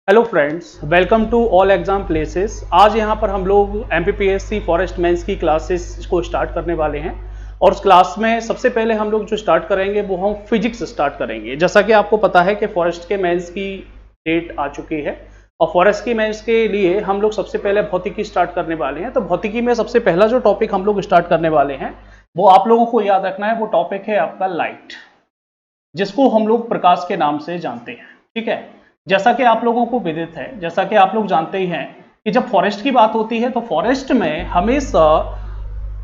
Hello friends, welcome to all exam places. आज यहाँ पर हम लोग एमपीपीएससी फॉरेस्ट मेंस की क्लासेस को स्टार्ट करने वाले हैं और उस क्लास में सबसे पहले हम लोग जो स्टार्ट करेंगे वो हम फिजिक्स स्टार्ट करेंगे। जैसा कि आपको पता है कि फॉरेस्ट के मेंस की डेट आ चुकी है और फॉरेस्ट की मेंस के लिए हम लोग सबसे पहले भौतिकी स्टार्ट करने वाले हैं। तो भौतिकी में सबसे पहला जो टॉपिक हम लोग स्टार्ट करने वाले हैं वो आप लोगों को याद रखना है। वो टॉपिक है आपका लाइट, जिसको हम लोग प्रकाश के नाम से जानते हैं। ठीक है, जैसा कि आप लोगों को विदित है, जैसा कि आप लोग जानते ही हैं कि जब फॉरेस्ट की बात होती है तो फॉरेस्ट में हमेशा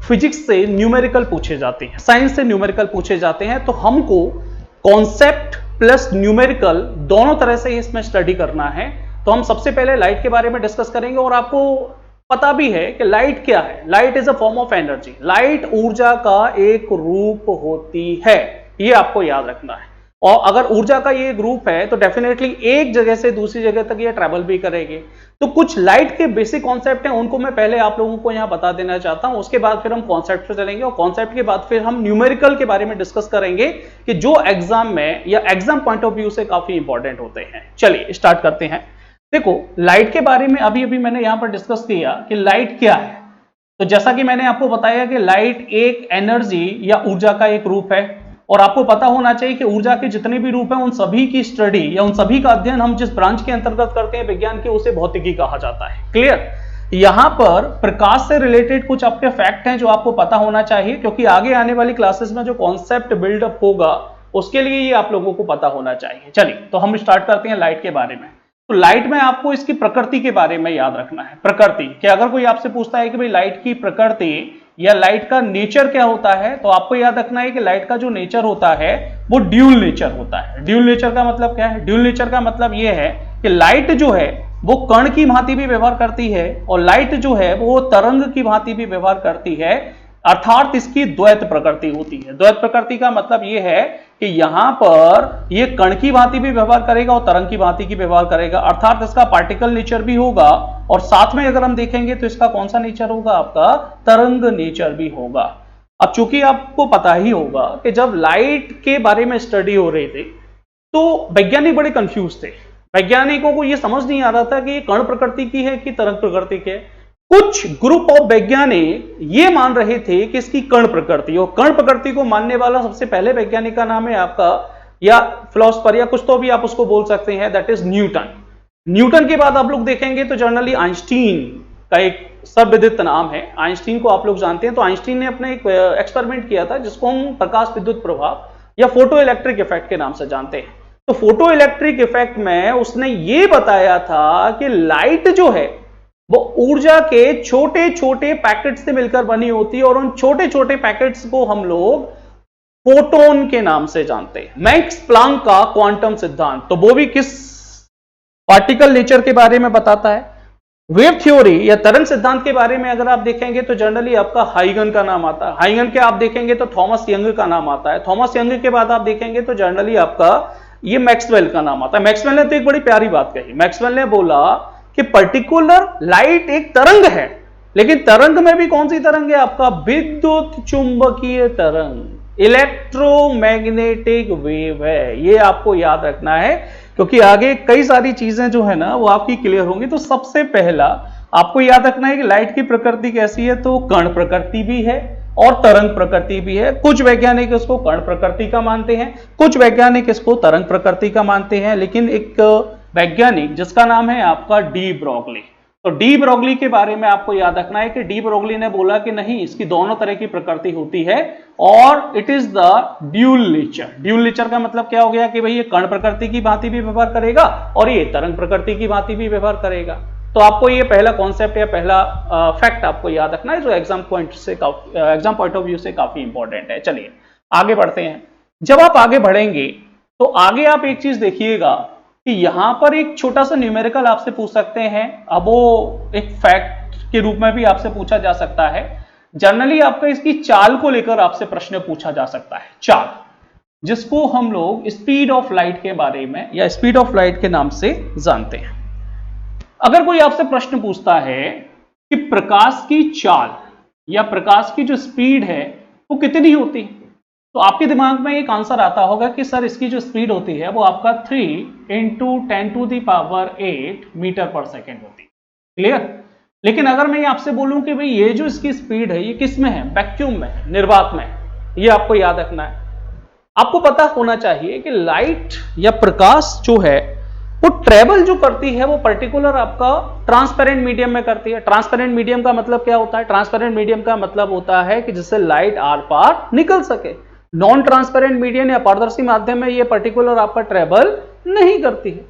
फिजिक्स से न्यूमेरिकल पूछे जाते हैं, साइंस से न्यूमेरिकल पूछे जाते हैं। तो हमको कॉन्सेप्ट प्लस न्यूमेरिकल दोनों तरह से इसमें स्टडी करना है। तो हम सबसे पहले लाइट के बारे में डिस्कस करेंगे और आपको पता भी है कि लाइट क्या है। Light is a form of energy. Light ऊर्जा का एक रूप होती है, ये आपको याद रखना है। और अगर ऊर्जा का ये ग्रुप है तो डेफिनेटली एक जगह से दूसरी जगह तक ये ट्रैवल भी करेगी। तो कुछ लाइट के बेसिक कॉन्सेप्ट हैं, उनको मैं पहले आप लोगों को यहां बता देना चाहता हूं। उसके बाद फिर हम कॉन्सेप्ट पे चलेंगे और कॉन्सेप्ट के बाद फिर हम न्यूमेरिकल के बारे में डिस्कस करेंगे कि जो एग्जाम में या एग्जाम पॉइंट ऑफ व्यू से काफी इंपॉर्टेंट होते हैं। चलिए स्टार्ट करते हैं। देखो, लाइट के बारे में अभी अभी मैंने यहां पर डिस्कस किया कि लाइट क्या है। तो जैसा कि मैंने आपको बताया कि लाइट एक एनर्जी या ऊर्जा का एक रूप है और आपको पता होना चाहिए कि ऊर्जा के जितने भी रूप हैं उन सभी की स्टडी या उन सभी का अध्ययन हम जिस ब्रांच के अंतर्गत करते हैं विज्ञान के, उसे भौतिकी कहा जाता है। क्लियर? यहां पर प्रकाश से रिलेटेड कुछ आपके फैक्ट हैं जो आपको पता होना चाहिए, क्योंकि आगे आने वाली क्लासेस में जो कॉन्सेप्ट बिल्डअप होगा उसके लिए ये आप लोगों को पता होना चाहिए। चलिए तो हम स्टार्ट करते हैं लाइट के बारे में। तो लाइट में आपको इसकी प्रकृति के बारे में याद रखना है। प्रकृति कि अगर कोई आपसे पूछता है कि भाई लाइट की प्रकृति या लाइट का नेचर क्या होता है, तो आपको याद रखना है कि लाइट का जो नेचर होता है वो ड्यूल नेचर होता है। ड्यूल नेचर का मतलब क्या है? ड्यूल नेचर का मतलब ये है कि लाइट जो है वो कण की भांति भी व्यवहार करती है और लाइट जो है वो तरंग की भांति भी व्यवहार करती है, अर्थात इसकी द्वैत प्रकृति होती है। द्वैत प्रकृति का मतलब यह है कि यहां पर ये कण की भांति भी व्यवहार करेगा और तरंग की भांति की व्यवहार करेगा, अर्थात इसका पार्टिकल नेचर भी होगा और साथ में अगर हम देखेंगे तो इसका कौन सा नेचर होगा? आपका तरंग नेचर भी होगा। अब चूंकि आपको पता ही होगा कि जब लाइट के बारे में स्टडी हो रही थी तो वैज्ञानिक बड़े कंफ्यूज थे। वैज्ञानिकों को यह समझ नहीं आ रहा था कि ये कण प्रकृति की है कि तरंग प्रकृति की है। कुछ ग्रुप ऑफ वैज्ञानिक ये मान रहे थे कि इसकी कण प्रकृति, और कण प्रकृति को मानने वाला सबसे पहले वैज्ञानिक का नाम है आपका, या फिलोसफर या कुछ तो भी आप उसको बोल सकते हैं, दैट इज न्यूटन। न्यूटन के बाद आप लोग देखेंगे तो जनरली आइंस्टीन का एक सर्वविदित नाम है। आइंस्टीन को आप लोग जानते हैं। तो आइंस्टीन ने अपने एक एक्सपेरिमेंट किया था जिसको हम प्रकाश विद्युत प्रभाव या फोटो इलेक्ट्रिक इफेक्ट के नाम से जानते हैं। तो फोटो इलेक्ट्रिक इफेक्ट में उसने ये बताया था कि लाइट जो है वो ऊर्जा के छोटे छोटे पैकेट से मिलकर बनी होती है और उन छोटे छोटे पैकेट्स को हम लोग फोटोन के नाम से जानते हैं। मैक्स प्लांक का क्वांटम सिद्धांत, तो वो भी किस पार्टिकल नेचर के बारे में बताता है? वेव थ्योरी या तरंग सिद्धांत के बारे में अगर आप देखेंगे तो जनरली आपका हाइगन का नाम आता है। हाइगन के आप देखेंगे तो थॉमस यंग का नाम आता है। थॉमस यंग के बाद आप देखेंगे तो जनरली आपका ये मैक्सवेल का नाम आता है। मैक्सवेल ने तो एक बड़ी प्यारी बात कही। मैक्सवेल ने बोला कि पर्टिकुलर लाइट एक तरंग है, लेकिन तरंग में भी कौन सी तरंग है? आपका विद्युत चुंबकीय तरंग, इलेक्ट्रोमैग्नेटिक वेव है। ये आपको याद रखना है क्योंकि आगे कई सारी चीजें जो है ना वो आपकी क्लियर होंगी। तो सबसे पहला आपको याद रखना है कि लाइट की प्रकृति कैसी है, तो कण प्रकृति भी है और तरंग प्रकृति भी है। कुछ वैज्ञानिक इसको कण प्रकृति का मानते हैं, कुछ वैज्ञानिक इसको तरंग प्रकृति का मानते हैं। लेकिन एक वैज्ञानिक जिसका नाम है आपका डी ब्रोगली, तो डी ब्रोगली के बारे में आपको याद रखना है कि डी ब्रोगली ने बोला कि नहीं, इसकी दोनों तरह की प्रकृति होती है और it is the dual nature. Dual nature का मतलब क्या हो गया कि भाई ये कण प्रकृति की भांति भी व्यवहार करेगा और ये तरंग प्रकृति की भांति भी व्यवहार करेगा। तो आपको ये पहला कॉन्सेप्ट या पहला फैक्ट आपको याद रखना है जो एग्जाम पॉइंट ऑफ व्यू से काफी इंपॉर्टेंट है। चलिए आगे बढ़ते हैं। जब आप आगे बढ़ेंगे तो आगे आप एक चीज देखिएगा कि यहां पर एक छोटा सा न्यूमेरिकल आपसे पूछ सकते हैं। अब वो एक फैक्ट के रूप में भी आपसे पूछा जा सकता है। जनरली आपका इसकी चाल को लेकर आपसे प्रश्न पूछा जा सकता है। चाल, जिसको हम लोग स्पीड ऑफ लाइट के बारे में या स्पीड ऑफ लाइट के नाम से जानते हैं। अगर कोई आपसे प्रश्न पूछता है कि प्रकाश की चाल या प्रकाश की जो स्पीड है वो कितनी होती है, तो तो आपके दिमाग में एक आंसर आता होगा कि सर इसकी जो स्पीड होती है वो आपका 3 × 10⁸ मीटर पर सेकेंड होती है। क्लियर? लेकिन अगर मैं आपसे बोलूं कि भाई ये जो इसकी स्पीड है ये किस में है? वैक्यूम में, निर्वात में। ये आपको याद रखना है। आपको पता होना चाहिए कि लाइट या प्रकाश जो है वो ट्रेवल जो करती है वो पर्टिकुलर आपका ट्रांसपेरेंट मीडियम में करती है। ट्रांसपेरेंट मीडियम का मतलब क्या होता है? ट्रांसपेरेंट मीडियम का मतलब होता है कि जिससे लाइट आर पार निकल सके। नॉन ट्रांसपेरेंट मीडियम या पारदर्शी माध्यम में ये पर्टिकुलर आपका ट्रेवल नहीं करती है।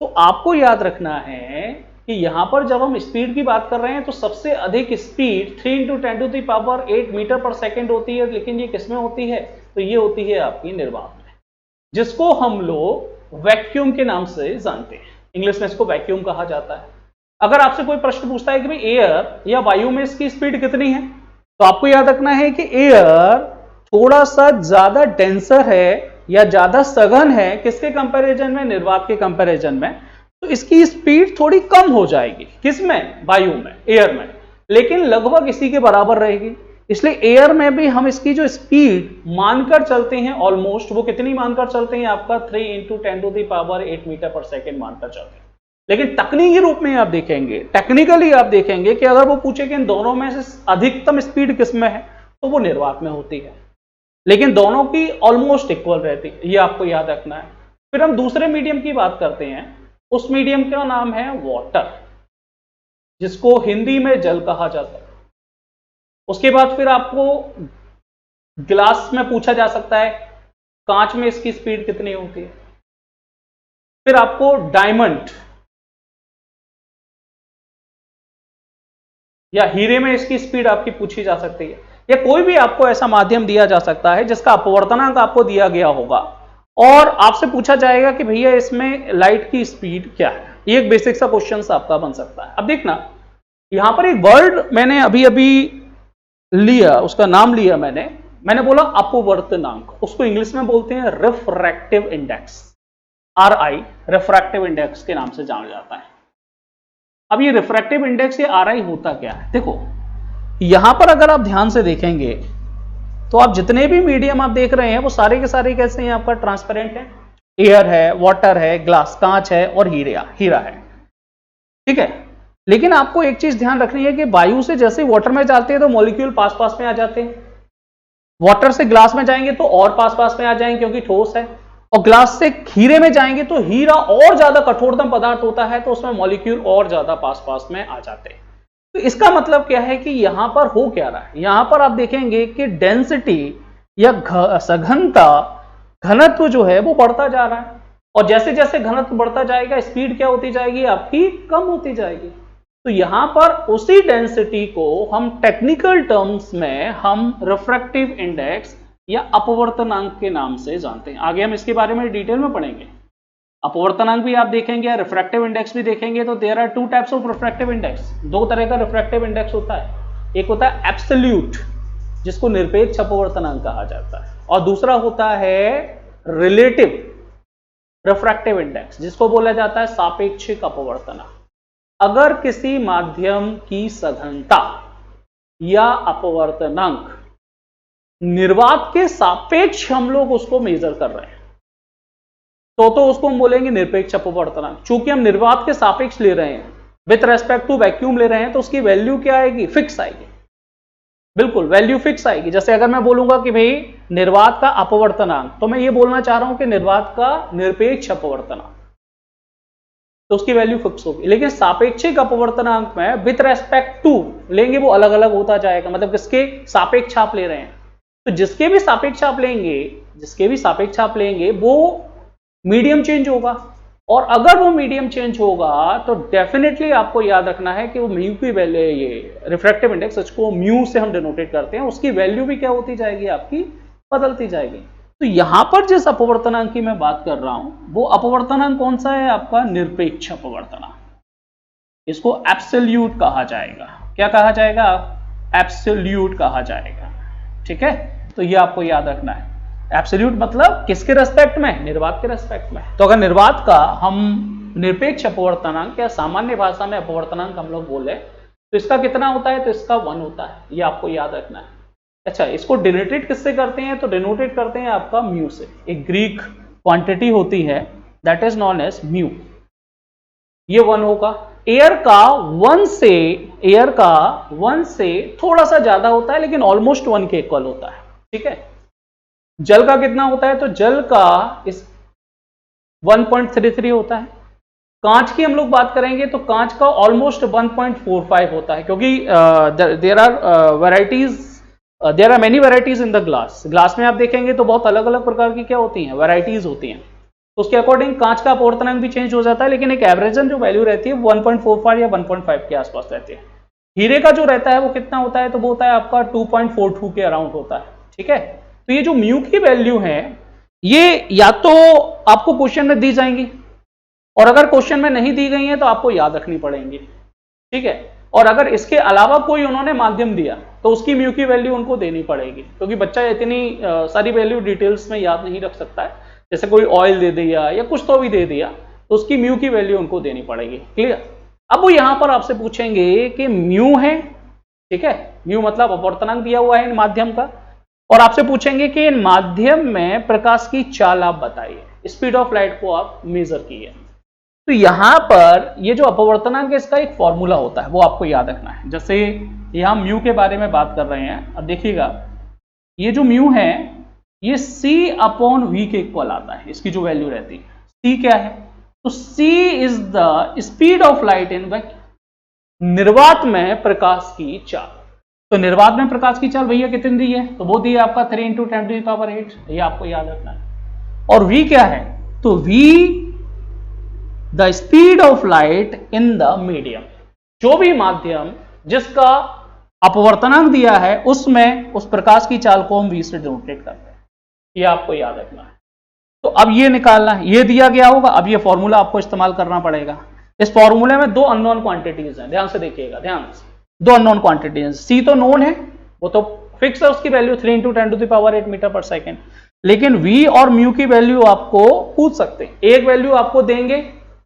तो आपको याद रखना है कि यहां पर जब हम स्पीड की बात कर रहे हैं तो सबसे अधिक स्पीड 3 × 10⁸ मीटर पर सेकेंड होती है। लेकिन ये किसमें होती है? तो ये होती है आपकी निर्वात में, जिसको हम लोग वैक्यूम के नाम से जानते हैं। इंग्लिश में इसको वैक्यूम कहा जाता है। अगर आपसे कोई प्रश्न पूछता है कि भाई एयर या वायु में इसकी स्पीड कितनी है, तो आपको याद रखना है कि एयर थोड़ा सा ज्यादा डेंसर है या ज्यादा सघन है किसके कंपैरिजन में? निर्वात के कंपैरिजन में। तो इसकी स्पीड थोड़ी कम हो जाएगी। किसमें? वायु में, एयर में, लेकिन लगभग इसी के बराबर रहेगी। इसलिए एयर में भी हम इसकी जो स्पीड मानकर चलते हैं ऑलमोस्ट, वो कितनी मानकर चलते हैं? आपका 3 × 10⁸ मीटर पर सेकेंड मानकर चलते हैं। लेकिन तकनीकी रूप में आप देखेंगे, टेक्निकली आप देखेंगे कि अगर वो पूछे कि इन दोनों में से अधिकतम स्पीड किसमें है, तो वो निर्वात में होती है। लेकिन दोनों की ऑलमोस्ट इक्वल रहती है, ये आपको याद रखना है। फिर हम दूसरे मीडियम की बात करते हैं। उस मीडियम का नाम है वाटर, जिसको हिंदी में जल कहा जाता है। उसके बाद फिर आपको ग्लास में पूछा जा सकता है कांच में इसकी स्पीड कितनी होती है। फिर आपको डायमंड या हीरे में इसकी स्पीड आपकी पूछी जा सकती है, या कोई भी आपको ऐसा माध्यम दिया जा सकता है जिसका अपवर्तनांक आपको दिया गया होगा और आपसे पूछा जाएगा कि भैया इसमें लाइट की स्पीड क्या है। ये एक बेसिक सा क्वेश्चन आपका बन सकता है। अब देखना, यहां पर एक वर्ड मैंने अभी अभी लिया, उसका नाम लिया मैंने बोला अपवर्तनांक। उसको इंग्लिश में बोलते हैं refractive index, RI, refractive index के नाम से जाना जाता है। अब ये रिफ्रैक्टिव इंडेक्स या RI होता क्या है? देखो यहां पर अगर आप ध्यान से देखेंगे तो आप जितने भी मीडियम आप देख रहे हैं वो सारे के सारे कैसे हैं? आपका ट्रांसपेरेंट है। एयर है, वाटर है, ग्लास कांच है और हीरा है। ठीक है, लेकिन आपको एक चीज ध्यान रखनी है कि वायु से जैसे वाटर में जाते हैं तो मॉलिक्यूल पास पास में आ जाते हैं। वाटर से ग्लास में जाएंगे तो और पास पास में आ जाएंगे क्योंकि ठोस है, और ग्लास से हीरे में जाएंगे तो हीरा और ज्यादा कठोरतम पदार्थ होता है तो उसमें मॉलिक्यूल और ज्यादा पास पास में आ जाते हैं। तो इसका मतलब क्या है कि यहां पर हो क्या रहा है? यहां पर आप देखेंगे कि डेंसिटी या सघनता, घनत्व जो है वो बढ़ता जा रहा है, और जैसे जैसे घनत्व बढ़ता जाएगा स्पीड क्या होती जाएगी? आपकी कम होती जाएगी। तो यहां पर उसी डेंसिटी को हम टेक्निकल टर्म्स में हम रिफ्रैक्टिव इंडेक्स या अपवर्तनांक के नाम से जानते हैं। आगे हम इसके बारे में डिटेल में पढ़ेंगे। अपवर्तनांक भी आप देखेंगे, रिफ्रैक्टिव इंडेक्स भी देखेंगे। तो there are 2 types of refractive index. 2 तरह का रिफ्रैक्टिव इंडेक्स होता है। एक होता है एब्सोल्यूट, जिसको निरपेक्ष अपवर्तनांक कहा जाता है, और दूसरा होता है रिलेटिव रिफ्रैक्टिव इंडेक्स, जिसको बोला जाता है सापेक्षिक अपवर्तनांक। अगर किसी माध्यम की सघनता या अपवर्तनांक निर्वात के सापेक्ष हम लोग उसको मेजर कर रहे हैं तो उसको हम बोलेंगे निरपेक्ष अपवर्तनांक। चूंकि हम निर्वात के सापेक्ष ले रहे हैं, विथ रेस्पेक्ट टू वैक्यूम ले रहे हैं, तो उसकी वैल्यू क्या आएगी? फिक्स आएगी। बिल्कुल वैल्यू फिक्स आएगी। जैसे अगर मैं बोलूंगा कि भाई निर्वात का अपवर्तनांक, तो मैं ये बोलना चाह रहा हूं कि निर्वात का निरपेक्ष अपवर्तनांक, तो उसकी वैल्यू फिक्स होगी। लेकिन सापेक्षिक अपवर्तनांक में विथ रेस्पेक्ट टू लेंगे वो अलग अलग होता जाएगा। मतलब किसके सापेक्ष आप ले रहे हैं, तो जिसके भी सापेक्ष आप लेंगे वो मीडियम चेंज होगा, और अगर वो मीडियम चेंज होगा तो डेफिनेटली आपको याद रखना है कि वो म्यू की वैल्यू, ये रिफ्रैक्टिव इंडेक्स, इसको म्यू से हम डिनोटेट करते हैं, उसकी वैल्यू भी क्या होती जाएगी? आपकी बदलती जाएगी। तो यहां पर जिस अपवर्तनांक की मैं बात कर रहा हूं वो अपवर्तनांक कौन सा है? आपका निरपेक्ष अपवर्तनांक। इसको एब्सोल्यूट कहा जाएगा। क्या कहा जाएगा? एब्सोल्यूट कहा जाएगा। ठीक है, तो ये आपको याद रखना है। एब्सोल्यूट मतलब किसके रेस्पेक्ट में? निर्वात के रेस्पेक्ट में। तो अगर निर्वात का हम निरपेक्ष अपवर्तनांक या सामान्य भाषा में अपवर्तनांक हम लोग बोले तो इसका कितना होता है? तो इसका 1 होता है। ये आपको याद रखना है। अच्छा, इसको डिनोटेट किससे करते हैं? तो डिनोटेट करते हैं आपका म्यू से। एक ग्रीक क्वांटिटी होती है that is known as mu, ये 1 होगा। एयर का 1 से थोड़ा सा ज्यादा होता है, लेकिन ऑलमोस्ट 1 के इक्वल होता है, ठीक है। जल का कितना होता है? तो जल का इस 1.33 होता है। कांच की हम लोग बात करेंगे तो कांच का ऑलमोस्ट 1.45 होता है, क्योंकि there are varieties, there are many varieties in the glass. Glass में आप देखेंगे तो बहुत अलग अलग प्रकार की क्या होती हैं? वैराइटीज होती हैं। तो उसके अकॉर्डिंग कांच का अपवर्तनांक भी चेंज हो जाता है, लेकिन एक एवरेजन जो वैल्यू रहती है 1.45 या 1.5 के आसपास रहती है। हीरे का जो रहता है वो कितना होता है? तो वो होता है आपका 2.42 के अराउंड होता है, ठीक है। तो ये जो म्यू की वैल्यू है, ये या तो आपको क्वेश्चन में दी जाएंगी, और अगर क्वेश्चन में नहीं दी गई है तो आपको याद रखनी पड़ेंगी, ठीक है। और अगर इसके अलावा कोई उन्होंने माध्यम दिया तो उसकी म्यू की वैल्यू उनको देनी पड़ेगी, क्योंकि बच्चा इतनी सारी वैल्यू डिटेल्स में याद नहीं रख सकता है। जैसे कोई ऑयल दे दिया या कुछ तो भी दे दिया, तो उसकी म्यू की वैल्यू उनको देनी पड़ेगी, क्लियर। अब वो यहां पर आपसे पूछेंगे कि म्यू है, ठीक है, म्यू मतलब अपवर्तनांक दिया हुआ है इन माध्यम का, और आपसे पूछेंगे कि इन माध्यम में प्रकाश की चाल आप बताइए, स्पीड ऑफ लाइट को आप मेजर कीजिए। तो यहां पर ये जो अपवर्तनांक है इसका एक फॉर्मूला होता है, वो आपको याद रखना है। जैसे यहां म्यू के बारे में बात कर रहे हैं, अब देखिएगा ये जो म्यू है ये c अपॉन v के इक्वल आता है, इसकी जो वैल्यू रहती है। c क्या है? तो c is the speed of light in vacuum, निर्वात में प्रकाश की चाल। तो निर्वात में प्रकाश की चाल भैया कितनी दी है? तो वो दी है आपका 3 × 10⁸, ये आपको याद रखना है। और v क्या है? तो v the speed of light in the medium, जो भी माध्यम जिसका अपवर्तनांक दिया है उसमें उस प्रकाश की चाल को हम v से डिनोटेट करते हैं, ये आपको याद रखना है। तो अब ये निकालना है, ये दिया गया होगा, अब ये फॉर्मूला आपको इस्तेमाल करना पड़ेगा। इस फॉर्मूले में 2 अननोन क्वांटिटीज हैं, ध्यान से देखिएगा, ध्यान से। 2 अननोन क्वांटिटीज, सी तो नोन है, वो तो फिक्स है, उसकी वैल्यू 3 × 10⁸ मीटर पर सेकेंड। लेकिन v और म्यू की वैल्यू आपको पूछ सकते हैं, एक वैल्यू आपको देंगे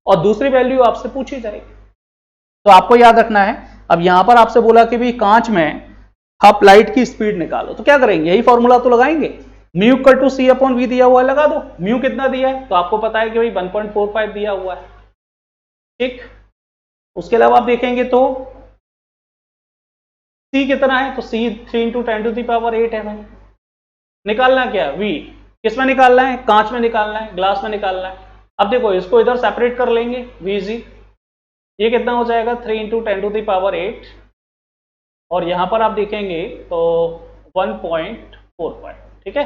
और दूसरी वैल्यू आपसे पूछी जाएगी। तो आपको याद रखना है। अब यहां पर आपसे बोला कि भाई कांच में आप लाइट की स्पीड निकालो, तो क्या करेंगे? यही फॉर्मूला तो लगाएंगे, mu equal to c upon v दिया हुआ है, लगा दो। म्यू कितना दिया है? तो आपको पता है कि भाई 1.45 दिया हुआ है, ठीक। उसके अलावा आप देखेंगे तो c कितना है? तो c 3 × 10⁸ है भाई। निकालना क्या? v किस में निकालना है? कांच में निकालना है, ग्लास में निकालना है। अब देखो इसको इधर सेपरेट कर लेंगे, vg, ये कितना हो जाएगा? 3 × 10⁸, और यहां पर आप देखेंगे तो 1.45, ठीक है।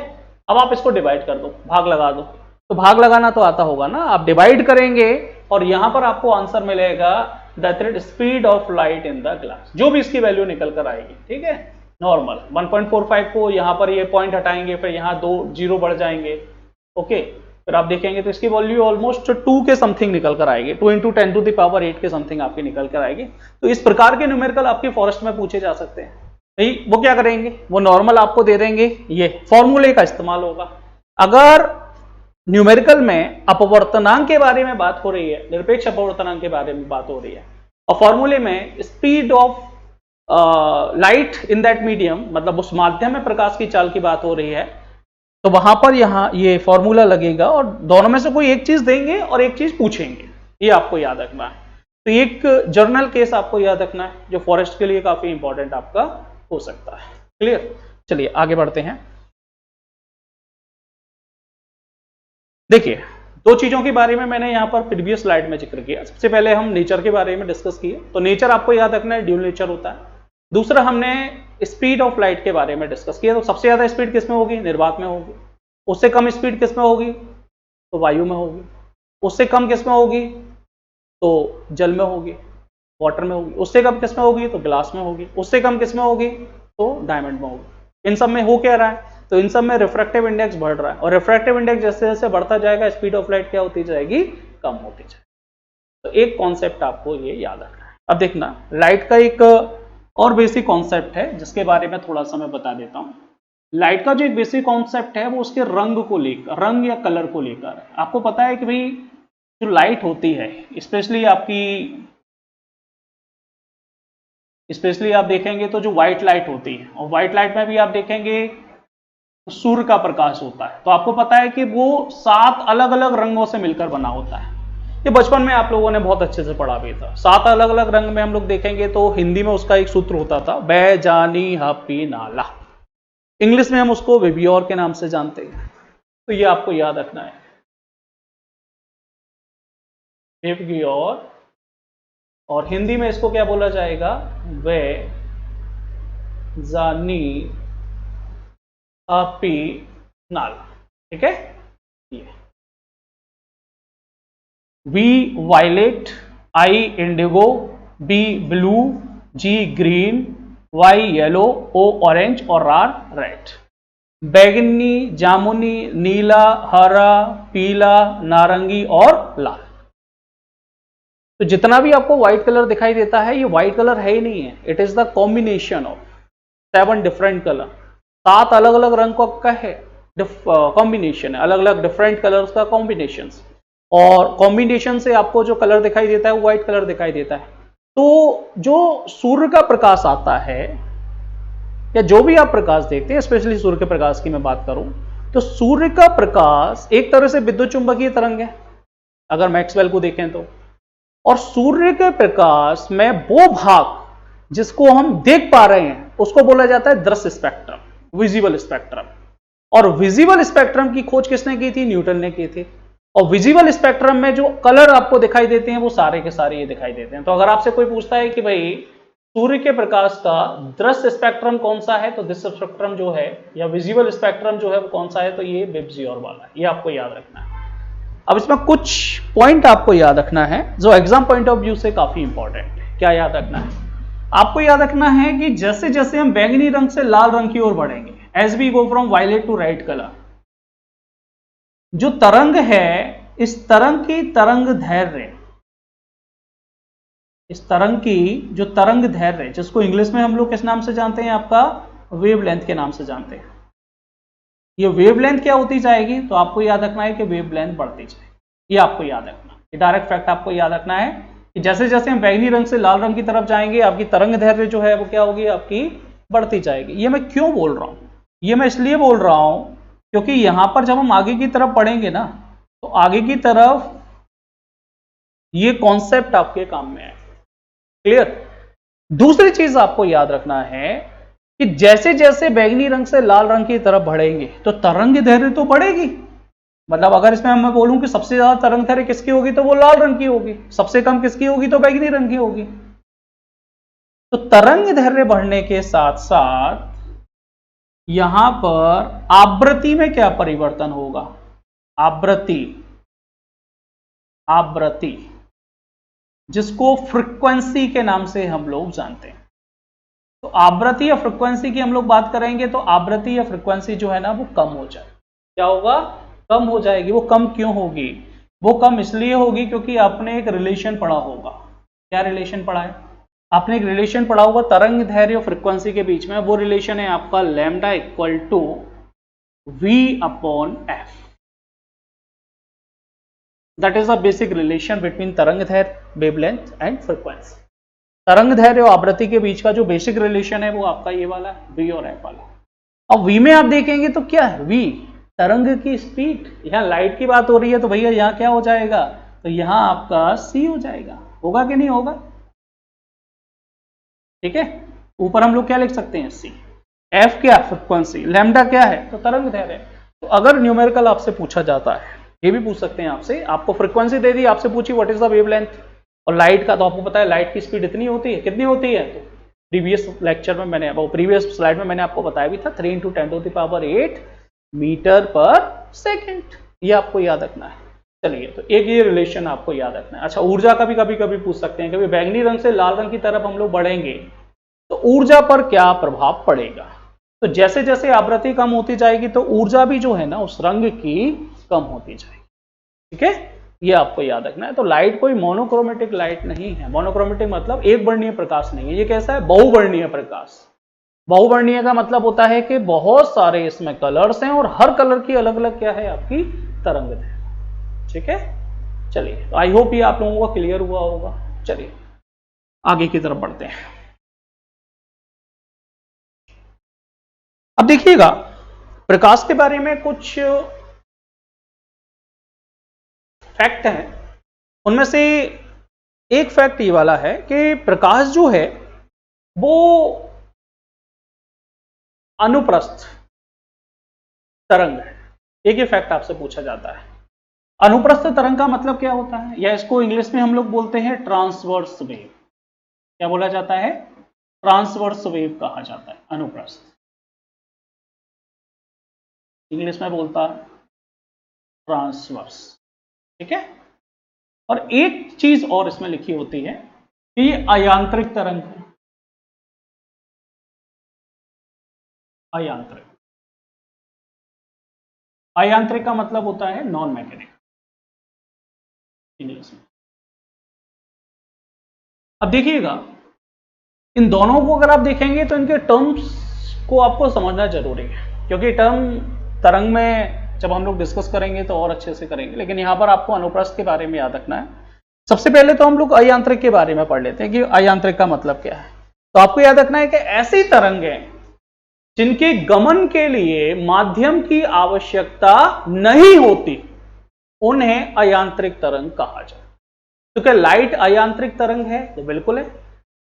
अब आप इसको डिवाइड कर दो, भाग लगा दो। तो भाग लगाना तो आता होगा ना, आप डिवाइड करेंगे और यहां पर आपको आंसर मिलेगा that speed of light in the glass, जो भी इसकी वैल्यू निकल कर आएगी, ठीक है। नॉर्मल 1.45 को यहां पर ये पॉइंट हटाएंगे, फिर यहां 2 जीरो बढ़ जाएंगे, ओके। फिर आप देखेंगे तो इसकी वैल्यू ऑलमोस्ट 2 के समथिंग निकल कर आएगी, 2 × 10⁸ के समथिंग आपकी निकल कर आएगी। तो इस प्रकार के न्यूमेरिकल आपके फॉरेस्ट में पूछे जा सकते हैं। भाई वो क्या करेंगे? वो नॉर्मल आपको दे देंगे, ये फॉर्मूले का इस्तेमाल होगा। अगर न्यूमेरिकल में अपवर्तनांक के बारे में बात हो रही है, निरपेक्ष अपवर्तनांक के बारे में बात हो रही है, और फॉर्मूले में speed of light in that medium, मतलब उस माध्यम में प्रकाश की चाल की बात हो रही है, तो वहां पर यहां ये फॉर्मूला लगेगा और दोनों में से कोई एक चीज देंगे और एक चीज पूछेंगे, ये आपको याद रखना है। तो एक जर्नल केस आपको याद रखना है जो फॉरेस्ट के लिए काफी इंपॉर्टेंट आपका हो सकता है, क्लियर। चलिए आगे बढ़ते हैं। देखिए 2 चीजों के बारे में मैंने यहां पर प्रीवियस स्लाइड में जिक्र किया। सबसे पहले हम नेचर के बारे में डिस्कस किए, तो नेचर आपको याद रखना है, ड्यूल नेचर होता है। दूसरा हमने स्पीड ऑफ लाइट के बारे में डिस्कस किया, तो सबसे ज्यादा स्पीड किस में होगी? निर्वात में होगी। उससे कम स्पीड किस में होगी? तो वायु में होगी। उससे कम किस में होगी? तो जल में होगी, वाटर में होगी। उससे कम किस में होगी? तो ग्लास में होगी। उससे कम किस में होगी? तो डायमंड में होगी। इन सब में हो क्या रहा है? तो इन सब में रिफ्रैक्टिव इंडेक्स बढ़ रहा है, और रिफ्रैक्टिव इंडेक्स जैसे जैसे बढ़ता जाएगा स्पीड ऑफ लाइट क्या होती जाएगी? कम होती जाएगी। तो एक कॉन्सेप्ट आपको ये याद रखना है। अब देखना, लाइट का एक और बेसिक कॉन्सेप्ट है जिसके बारे में थोड़ा सा मैं बता देता हूं। लाइट का जो एक बेसिक कॉन्सेप्ट है वो उसके रंग को लेकर, रंग या कलर को लेकर। आपको पता है कि भाई जो लाइट होती है, स्पेशली आपकी स्पेशली आप देखेंगे तो जो व्हाइट लाइट होती है, और व्हाइट लाइट में भी आप देखेंगे सूर्य का प्रकाश होता है, तो आपको पता है कि वो 7 अलग अलग रंगों से मिलकर बना होता है। ये बचपन में आप लोगों ने बहुत अच्छे से पढ़ा भी था। 7 अलग अलग रंग में हम लोग देखेंगे तो हिंदी में उसका एक सूत्र होता था, बै जानी हपी नाला। इंग्लिश में हम उसको विबियोर के नाम से जानते हैं, तो ये आपको याद रखना है, विबियोर। और हिंदी में इसको क्या बोला जाएगा, वे जानी अपी नाला। ठीक है, ये V violet, I indigo, B blue, G green, Y yellow, O orange और आर रेड। बैगनी, जामुनी, नीला, हरा, पीला, नारंगी और लाल। तो जितना भी आपको व्हाइट कलर दिखाई देता है, ये व्हाइट कलर है ही नहीं है, it is the combination of 7 different colour. 7 अलग अलग रंग का है, कॉम्बिनेशन है, अलग अलग डिफरेंट कलर्स का कॉम्बिनेशन, और कॉम्बिनेशन से आपको जो कलर दिखाई देता है वो व्हाइट कलर दिखाई देता है। तो जो सूर्य का प्रकाश आता है, या जो भी आप प्रकाश देखते हैं, स्पेशली सूर्य के प्रकाश की मैं बात करूं, तो सूर्य का प्रकाश एक तरह से विद्युत चुंबकीय तरंग है अगर मैक्सवेल को देखें तो। और सूर्य के प्रकाश में वो भाग जिसको हम देख पा रहे हैं उसको बोला जाता है दृश्य स्पेक्ट्रम, विजिबल स्पेक्ट्रम। और विजिबल स्पेक्ट्रम की खोज किसने की थी, न्यूटन ने की थी। और विजिबल स्पेक्ट्रम में जो कलर आपको दिखाई देते हैं वो सारे के सारे ये दिखाई देते हैं। तो अगर आपसे कोई पूछता है कि भाई सूर्य के प्रकाश का दृश्य स्पेक्ट्रम कौन सा है, तो दृश्य स्पेक्ट्रम जो है या विजिबल स्पेक्ट्रम जो है वो कौन सा है, तो ये विबजियोर वाला है, ये आपको याद रखना है। अब इसमें कुछ पॉइंट आपको याद रखना है जो एग्जाम पॉइंट ऑफ व्यू से काफी इंपॉर्टेंट है। क्या याद रखना है, आपको याद रखना है कि जैसे जैसे हम बैंगनी रंग से लाल रंग की ओर बढ़ेंगे, as we go from violet to red colour, जो तरंग है इस तरंग की तरंग धैर्य, इस तरंग की जो तरंग धैर्य, जिसको इंग्लिश में हम लोग किस नाम से जानते हैं, आपका वेवलेंथ के नाम से जानते हैं। ये वेवलेंथ क्या होती जाएगी, तो आपको याद रखना है कि वेवलेंथ बढ़ती जाएगी। ये आपको याद रखना, ये डायरेक्ट फैक्ट आपको याद रखना है कि जैसे जैसे हम बैंगनी रंग से लाल रंग की तरफ जाएंगे, आपकी तरंग धैर्य जो है वो क्या होगी, आपकी बढ़ती जाएगी। ये मैं क्यों बोल रहा हूं, ये मैं इसलिए बोल रहा हूं क्योंकि यहां पर जब हम आगे की तरफ पढ़ेंगे ना, तो आगे की तरफ ये कॉन्सेप्ट आपके काम में है। क्लियर। दूसरी चीज आपको याद रखना है कि जैसे जैसे बैंगनी रंग से लाल रंग की तरफ बढ़ेंगे तो तरंग धैर्य तो बढ़ेगी। मतलब अगर इसमें मैं बोलूं कि सबसे ज्यादा तरंग धैर्य किसकी होगी, तो वो लाल रंग की होगी, सबसे कम किसकी होगी, तो बैंगनी रंग की होगी। तो तरंग धैर्य बढ़ने के साथ साथ यहां पर आवृत्ति में क्या परिवर्तन होगा, आवृत्ति, आवृत्ति जिसको फ्रीक्वेंसी के नाम से हम लोग जानते हैं। तो आवृत्ति या फ्रीक्वेंसी की हम लोग बात करेंगे, तो आवृत्ति या फ्रीक्वेंसी जो है ना वो कम हो जाए, क्या होगा, कम हो जाएगी। वो कम क्यों होगी, वो कम इसलिए होगी क्योंकि आपने एक रिलेशन पढ़ा होगा। क्या रिलेशन पढ़ा है, आपने एक रिलेशन पढ़ा होगा तरंग धैर्य और फ्रीक्वेंसी के बीच में। वो रिलेशन है आपका lambda equal to V upon F. That is the basic relation between तरंग धैर्य, वेवलेंथ एंड फ्रीक्वेंसी। तरंग धैर्य और आवृत्ति के बीच का जो बेसिक रिलेशन है वो आपका ये वाला वी और एफ वाला। अब वी में आप देखेंगे तो क्या है, वी तरंग की स्पीड। यहां लाइट की बात हो रही है तो भैया यहां क्या हो जाएगा, तो यहां आपका सी हो जाएगा, होगा कि नहीं होगा। ठीक है, ऊपर हम लोग क्या लिख सकते हैं, सी। एफ क्या, फ्रीक्वेंसी। लैम्डा क्या है, तो तरंग धैर्य। तो अगर न्यूमेरिकल आपसे पूछा जाता है, ये भी पूछ सकते हैं आपसे, आपको फ्रीक्वेंसी दे दी, आपसे पूछी व्हाट इज द वेवलेंथ, और लाइट का तो आपको पता है लाइट की स्पीड इतनी होती है, कितनी होती है, तो प्रीवियस लेक्चर में मैंने, प्रीवियस स्लाइड में मैंने आपको बताया भी था, 3 × 10⁸ मीटर पर सेकेंड। ये आपको याद रखना है। चलिए, तो एक ये रिलेशन आपको याद रखना है। अच्छा, ऊर्जा का भी कभी पूछ सकते हैं, कभी बैंगनी रंग से लाल रंग की तरफ हम लोग बढ़ेंगे तो ऊर्जा पर क्या प्रभाव पड़ेगा। तो जैसे जैसे आवृत्ति कम होती जाएगी तो ऊर्जा भी जो है ना उस रंग की कम होती जाएगी। ठीक है, ये आपको याद रखना है। तो लाइट कोई मोनोक्रोमेटिक लाइट नहीं है। मोनोक्रोमेटिक मतलब एक वर्णीय प्रकाश नहीं है, ये कैसा है, बहुवर्णीय प्रकाश। बहुवर्णीय का मतलब होता है कि बहुत सारे इसमें कलर्स हैं और हर कलर की अलग अलग क्या है, आपकी तरंग है। ठीक है, चलिए, तो आई होप ये आप लोगों को क्लियर हुआ होगा। चलिए आगे की तरफ बढ़ते हैं। अब देखिएगा प्रकाश के बारे में कुछ फैक्ट हैं, उनमें से एक फैक्ट ये वाला है कि प्रकाश जो है वो अनुप्रस्थ तरंग है। एक ही फैक्ट आपसे पूछा जाता है। अनुप्रस्थ तरंग का मतलब क्या होता है, या इसको इंग्लिश में हम लोग बोलते हैं ट्रांसवर्स वेव। क्या बोला जाता है? ट्रांसवर्स वेव कहा जाता है अनुप्रस्थ। इंग्लिश में बोलता ट्रांसवर्स, ठीक है। और एक चीज और इसमें लिखी होती है कि ये अयांत्रिक तरंग है। अयांत्रिक, अयांत्रिक का मतलब होता है नॉन मैग्नेटिक इंग्लिश में। अब देखिएगा इन दोनों को अगर आप देखेंगे तो इनके टर्म्स को आपको समझना जरूरी है, क्योंकि टर्म तरंग में जब हम लोग डिस्कस करेंगे तो और अच्छे से करेंगे, लेकिन यहां पर आपको अनुप्रस्थ के बारे में याद रखना है। सबसे पहले तो हम लोग अयांत्रिक के बारे में पढ़ लेते हैं कि अयांत्रिक का मतलब क्या है। तो आपको याद रखना है कि ऐसी तरंगें जिनके गमन के लिए माध्यम की आवश्यकता नहीं होती उन्हें अयांत्रिक तरंग कहा जाए। तो क्या लाइट अयांत्रिक तरंग है? तो बिल्कुल है।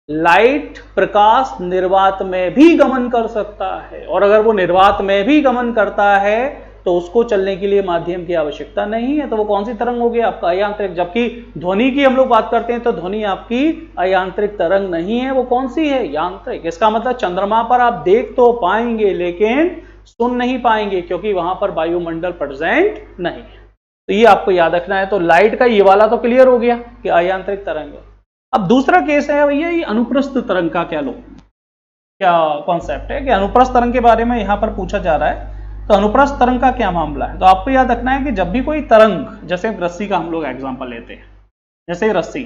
लाइट प्रकाश निर्वात में भी गमन कर सकता है, और अगर वो निर्वात में भी गमन करता है तो उसको चलने के लिए माध्यम की आवश्यकता नहीं है, तो वो कौन सी तरंग होगी? आपका अयांत्रिक। जबकि ध्वनि की हम लोग बात करते हैं तो ध्वनि आपकी अयांत्रिक तरंग नहीं है, वो कौन सी है? यांत्रिक। इसका मतलब चंद्रमा पर आप देख तो पाएंगे लेकिन सुन नहीं पाएंगे, क्योंकि वहां पर वायुमंडल प्रेजेंट नहीं है। तो ये आपको याद रखना है। तो लाइट का ये वाला तो क्लियर हो गया कि अयांत्रिक तरंग है। अब दूसरा केस है भैया ये अनुप्रस्थ तरंग का क्या कॉन्सेप्ट है कि अनुप्रस्थ तरंग के बारे में यहां पर पूछा जा रहा है। तो अनुप्रस्थ तरंग का क्या मामला है? तो आपको याद रखना है कि जब भी कोई तरंग, जैसे रस्सी का हम लोग एग्जांपल लेते हैं, जैसे रस्सी,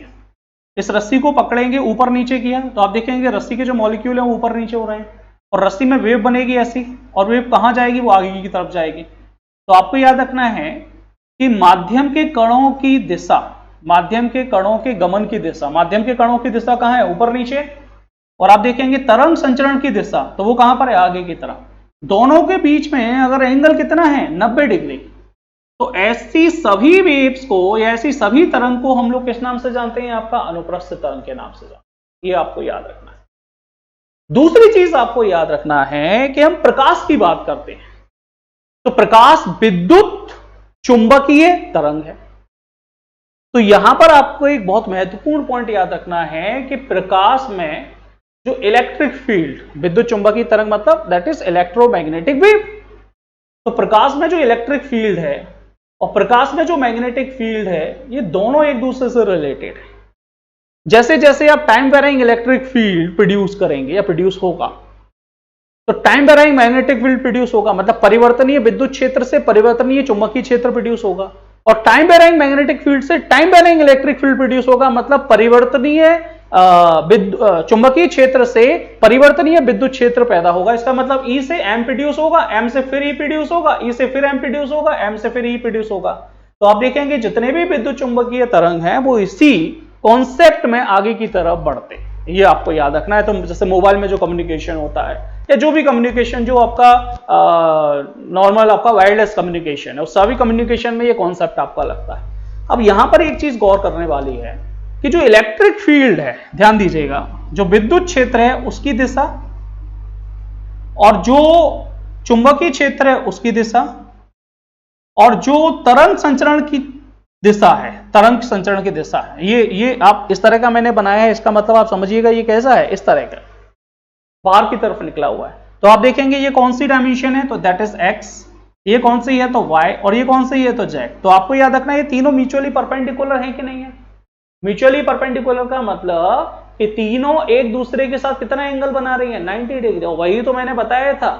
इस रस्सी को पकड़ेंगे ऊपर नीचे किया तो आप देखेंगे रस्सी के जो मॉलिक्यूल है वो ऊपर नीचे हो रहे हैं, और रस्सी में वेव बनेगी ऐसी, और वेव कहां जाएगी? वो आगे की तरफ जाएगी। तो आपको याद रखना है कि माध्यम के कणों की दिशा, माध्यम के कणों के गमन की दिशा, माध्यम के कणों की दिशा कहां है? ऊपर नीचे। और आप देखेंगे तरंग संचरण की दिशा, तो वो कहां पर है? आगे की तरफ। दोनों के बीच में अगर एंगल कितना है? 90 डिग्री। तो ऐसी सभी वेव्स को या ऐसी सभी तरंग को हम लोग किस नाम से जानते हैं? आपका अनुप्रस्थ तरंग के नाम से जानते हैं। ये आपको याद रखना है। दूसरी चीज आपको याद रखना है कि हम प्रकाश की बात करते हैं तो प्रकाश विद्युत चुंबकीय तरंग है। तो यहां पर आपको एक बहुत महत्वपूर्ण पॉइंट याद रखना है कि प्रकाश में जो इलेक्ट्रिक फील्ड, विद्युत चुंबकीय तरंग मतलब दैट इज इलेक्ट्रोमैग्नेटिक वेव। तो प्रकाश में जो इलेक्ट्रिक फील्ड है और प्रकाश में जो मैग्नेटिक फील्ड है, ये दोनों एक दूसरे से रिलेटेड है। जैसे जैसे आप time varying electric field produce करेंगे या प्रोड्यूस होगा, तो time varying magnetic field produce होगा, मतलब परिवर्तनीय विद्युत क्षेत्र से परिवर्तनीय चुंबकीय क्षेत्र प्रोड्यूस होगा, और टाइम वेरिंग मैग्नेटिक फील्ड से time varying electric field produce होगा, मतलब परिवर्तनीय चुंबकीय क्षेत्र से परिवर्तनीय विद्युत क्षेत्र पैदा होगा। इसका मतलब E से M प्रोड्यूस होगा, M से फिर E प्रोड्यूस होगा, E से फिर M प्रोड्यूस होगा, M से फिर E प्रोड्यूस होगा। तो आप देखेंगे जितने भी विद्युत चुंबकीय तरंग हैं वो इसी कॉन्सेप्ट में आगे की तरफ बढ़ते हैं। ये आपको याद रखना है। तो जैसे मोबाइल में जो कम्युनिकेशन होता है या जो भी कम्युनिकेशन जो आपका नॉर्मल आपका वायरलेस कम्युनिकेशन है, उस सभी कम्युनिकेशन में ये कॉन्सेप्ट आपका लगता है। अब यहां पर एक चीज गौर करने वाली है कि जो इलेक्ट्रिक फील्ड है, ध्यान दीजिएगा, जो विद्युत क्षेत्र है उसकी दिशा और जो चुंबकीय क्षेत्र है उसकी दिशा और जो तरंग संचरण की दिशा है, तरंग संचरण की दिशा है, ये आप इस तरह का मैंने बनाया है। इसका मतलब आप समझिएगा ये कैसा है, इस तरह का बाहर की तरफ निकला हुआ है। तो आप देखेंगे ये कौन सी डायमेंशन है, तो दैट इज एक्स, ये कौन सी है तो वाई, और ये कौन सी है तो जेड। तो आपको याद रखना है ये तीनों म्यूचुअली परपेंडिकुलर है कि नहीं है। म्यूचुअली परपेंडिकुलर का मतलब कि तीनों एक दूसरे के साथ कितना एंगल बना रही है, 90 डिग्री। और वही तो मैंने बताया था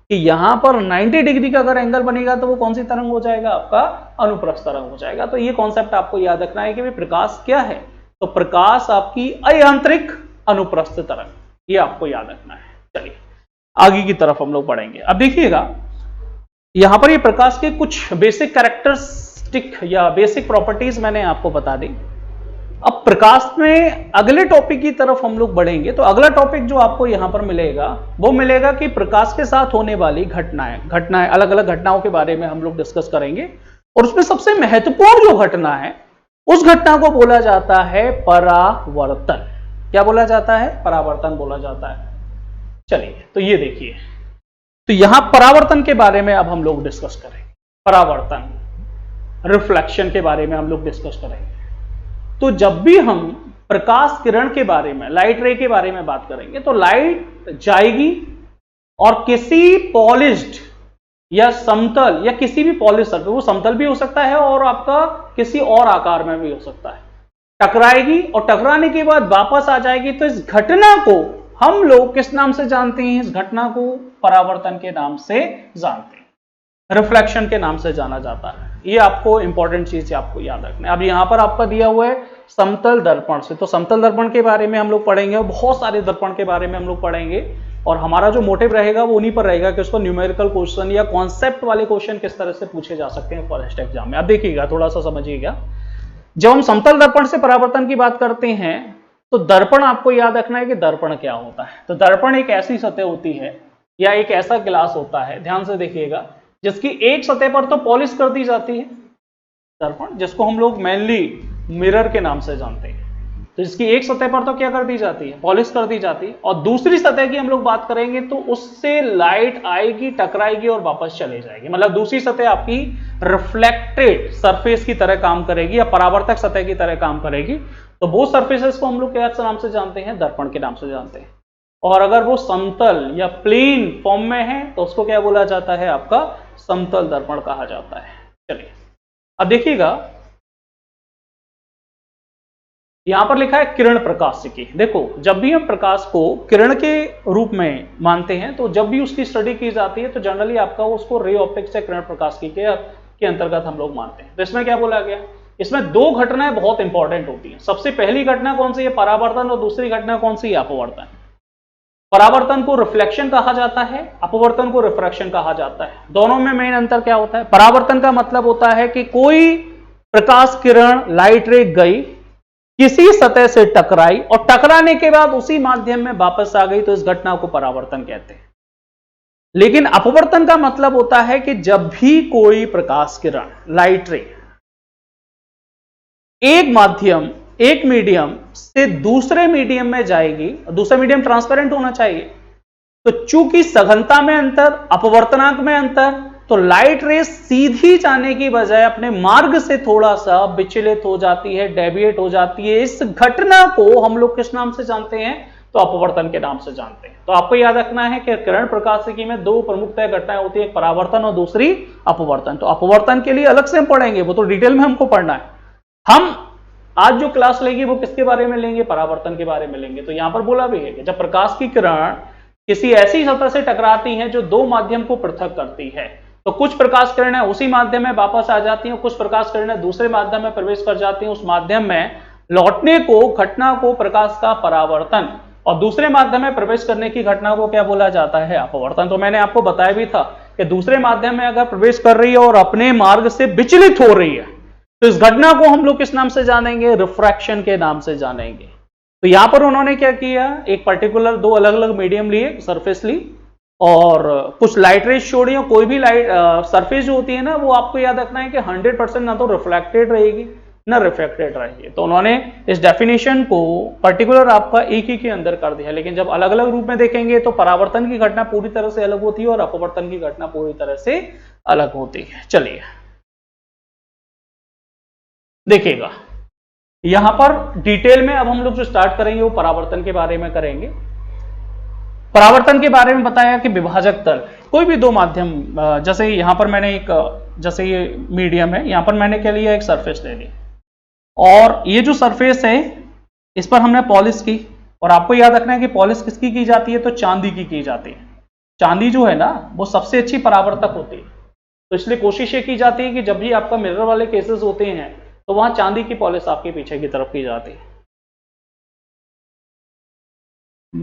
कि यहां पर 90 डिग्री का अगर एंगल बनेगा तो वो कौन सी तरंग हो जाएगा, आपका अनुप्रस्थ तरंग हो जाएगा। तो ये कॉन्सेप्ट आपको याद रखना है कि भाई प्रकाश क्या है, तो प्रकाश आपकी अयांत्रिक अनुप्रस्थ तरंग, ये आपको याद रखना है। चलिए आगे की तरफ हम लोग बढ़ेंगे। अब देखिएगा यहां पर ये प्रकाश के कुछ बेसिक कैरेक्टरिस्टिक या बेसिक प्रॉपर्टीज मैंने आपको बता दी। अब प्रकाश में अगले टॉपिक की तरफ हम लोग बढ़ेंगे। तो अगला टॉपिक जो आपको यहां पर मिलेगा वो मिलेगा कि प्रकाश के साथ होने वाली घटनाएं अलग अलग घटनाओं के बारे में हम लोग डिस्कस करेंगे। और उसमें सबसे महत्वपूर्ण जो घटना है उस घटना को बोला जाता है परावर्तन। क्या बोला जाता है? परावर्तन बोला जाता है। चलिए तो ये देखिए, तो यहां परावर्तन के बारे में अब हम लोग डिस्कस करेंगे। परावर्तन, रिफ्लेक्शन के बारे में हम लोग डिस्कस करेंगे। तो जब भी हम प्रकाश किरण के बारे में, लाइट रे के बारे में बात करेंगे तो लाइट जाएगी और किसी पॉलिश्ड या समतल या किसी भी पॉलिश सरफेस, वो समतल भी हो सकता है और आपका किसी और आकार में भी हो सकता है, टकराएगी और टकराने के बाद वापस आ जाएगी। तो इस घटना को हम लोग किस नाम से जानते हैं? इस घटना को परावर्तन के नाम से जानते हैं, रिफ्लेक्शन के नाम से जाना जाता है। ये आपको इंपॉर्टेंट चीज आपको याद रखना है। अब यहां पर आपका दिया हुआ है समतल दर्पण से, तो समतल दर्पण के बारे में हम लोग पढ़ेंगे और बहुत सारे दर्पण के बारे में हम लोग पढ़ेंगे। और हमारा जो मोटिव रहेगा वो उन्हीं पर रहेगा कि उसको न्यूमेरिकल क्वेश्चन या कॉन्सेप्ट वाले क्वेश्चन किस तरह से पूछे जा सकते हैं फॉरेस्ट एग्जाम में। अब देखिएगा, थोड़ा सा समझिएगा। जब हम समतल दर्पण से परावर्तन की बात करते हैं तो दर्पण आपको याद रखना है कि दर्पण क्या होता है। तो दर्पण एक ऐसी सतह होती है या एक ऐसा ग्लास होता है, ध्यान से देखिएगा, जिसकी एक सतह पर तो पॉलिश कर दी जाती है, दर्पण, जिसको हम लोग मेनली मिरर के नाम से जानते हैं। तो इसकी एक सतह पर तो क्या कर दी जाती है? पॉलिश कर दी जाती है। और दूसरी सतह की हम लोग बात करेंगे तो उससे लाइट आएगी, टकराएगी और वापस चले जाएगी। मतलब दूसरी सतह आपकी रिफ्लेक्टेड सरफेस की तरह काम करेगी या परावर्तक सतह की तरह काम करेगी। तो वो सरफेसेस को हम लोग क्या नाम से जानते हैं? दर्पण के नाम से जानते हैं। और अगर वो समतल या प्लेन फॉर्म में है तो उसको क्या बोला जाता है? आपका समतल दर्पण कहा जाता है। चलिए अब देखिएगा, यहां पर लिखा है किरण प्रकाशिकी। देखो, जब भी हम प्रकाश को किरण के रूप में मानते हैं तो जब भी उसकी स्टडी की जाती है तो जनरली आपका उसको रे ऑप्टिक्स या किरण प्रकाशिकी के अंतर्गत हम लोग मानते हैं। तो इसमें क्या बोला गया? इसमें दो घटनाएं बहुत इंपॉर्टेंट होती हैं। सबसे पहली घटना कौन सी है? परावर्तन। और दूसरी घटना कौन सी है? अपवर्तन। परावर्तन को रिफ्लेक्शन कहा जाता है, अपवर्तन को रिफ्रैक्शन कहा जाता है। दोनों में मेन अंतर क्या होता है? परावर्तन का मतलब होता है कि कोई प्रकाश किरण, लाइट रे गई, किसी सतह से टकराई और टकराने के बाद उसी माध्यम में वापस आ गई, तो इस घटना को परावर्तन कहते हैं। लेकिन अपवर्तन का मतलब होता है कि जब भी कोई प्रकाश किरण, लाइट रे, एक माध्यम, एक मीडियम से दूसरे मीडियम में जाएगी, दूसरा मीडियम ट्रांसपेरेंट होना चाहिए, तो चूंकि सघनता में अंतर, अपवर्तनांक में अंतर, तो लाइट रे सीधी जाने की बजाय अपने मार्ग से थोड़ा सा विचलित हो जाती है, डेविएट हो जाती है। इस घटना को हम लोग किस नाम से जानते हैं? तो अपवर्तन के नाम से जानते हैं। तो आपको याद रखना है कि किरण प्रकाशिकी में दो प्रमुखतः घटनाएं होती है, एक परावर्तन और दूसरी अपवर्तन। तो अपवर्तन के लिए अलग से हम पढ़ेंगे, वो तो डिटेल में हमको पढ़ना है। हम आज जो क्लास लेंगे वो किसके बारे में लेंगे? परावर्तन के बारे में लेंगे। तो यहां पर बोला भी है कि जब प्रकाश की किरण किसी ऐसी सतह से टकराती हैं जो दो माध्यम को पृथक करती है, तो कुछ प्रकाश किरणें उसी माध्यम में वापस आ जाती हैं, कुछ प्रकाश किरणें दूसरे माध्यम में प्रवेश कर जाती हैं। उस माध्यम में लौटने को घटना को प्रकाश का परावर्तन और दूसरे माध्यम में प्रवेश करने की घटना को क्या बोला जाता है? अपवर्तन। तो मैंने आपको बताया भी था कि दूसरे माध्यम में अगर प्रवेश कर रही है और अपने मार्ग से विचलित हो रही है तो इस घटना को हम लोग किस नाम से जानेंगे? रिफ्रैक्शन के नाम से जानेंगे। तो यहां पर उन्होंने क्या किया? एक पर्टिकुलर दो अलग अलग मीडियम लिए, सरफेस ली और कुछ लाइट रेज छोड़ी। कोई भी लाइट सरफेस जो होती है ना, वो आपको याद रखना है कि 100% ना तो रिफ्लेक्टेड रहेगी ना रिफ्रैक्टेड रहेगी। तो उन्होंने इस डेफिनेशन को पर्टिकुलर आपका एक ही के अंदर कर दिया। लेकिन जब अलग अलग रूप में देखेंगे तो परावर्तन की घटना पूरी तरह से अलग होती है और अपवर्तन की घटना पूरी तरह से अलग होती है। चलिए देखिएगा, यहां पर डिटेल में अब हम लोग जो स्टार्ट करेंगे वो परावर्तन के बारे में करेंगे। परावर्तन के बारे में बताया कि विभाजक तल, कोई भी दो माध्यम, जैसे यहां पर मैंने एक, जैसे ये मीडियम है, यहां पर मैंने क्या लिया? एक सरफेस ले ली और ये जो सरफेस है इस पर हमने पॉलिश की। और आपको याद रखना है कि पॉलिश किसकी की जाती है? तो चांदी की जाती है। चांदी जो है ना वो सबसे अच्छी परावर्तक होती है। तो इसलिए कोशिश ये की जाती है कि जब भी आपका मिरर वाले केसेस होते हैं तो वहां चांदी की पॉलिश आपके पीछे की तरफ की जाती है।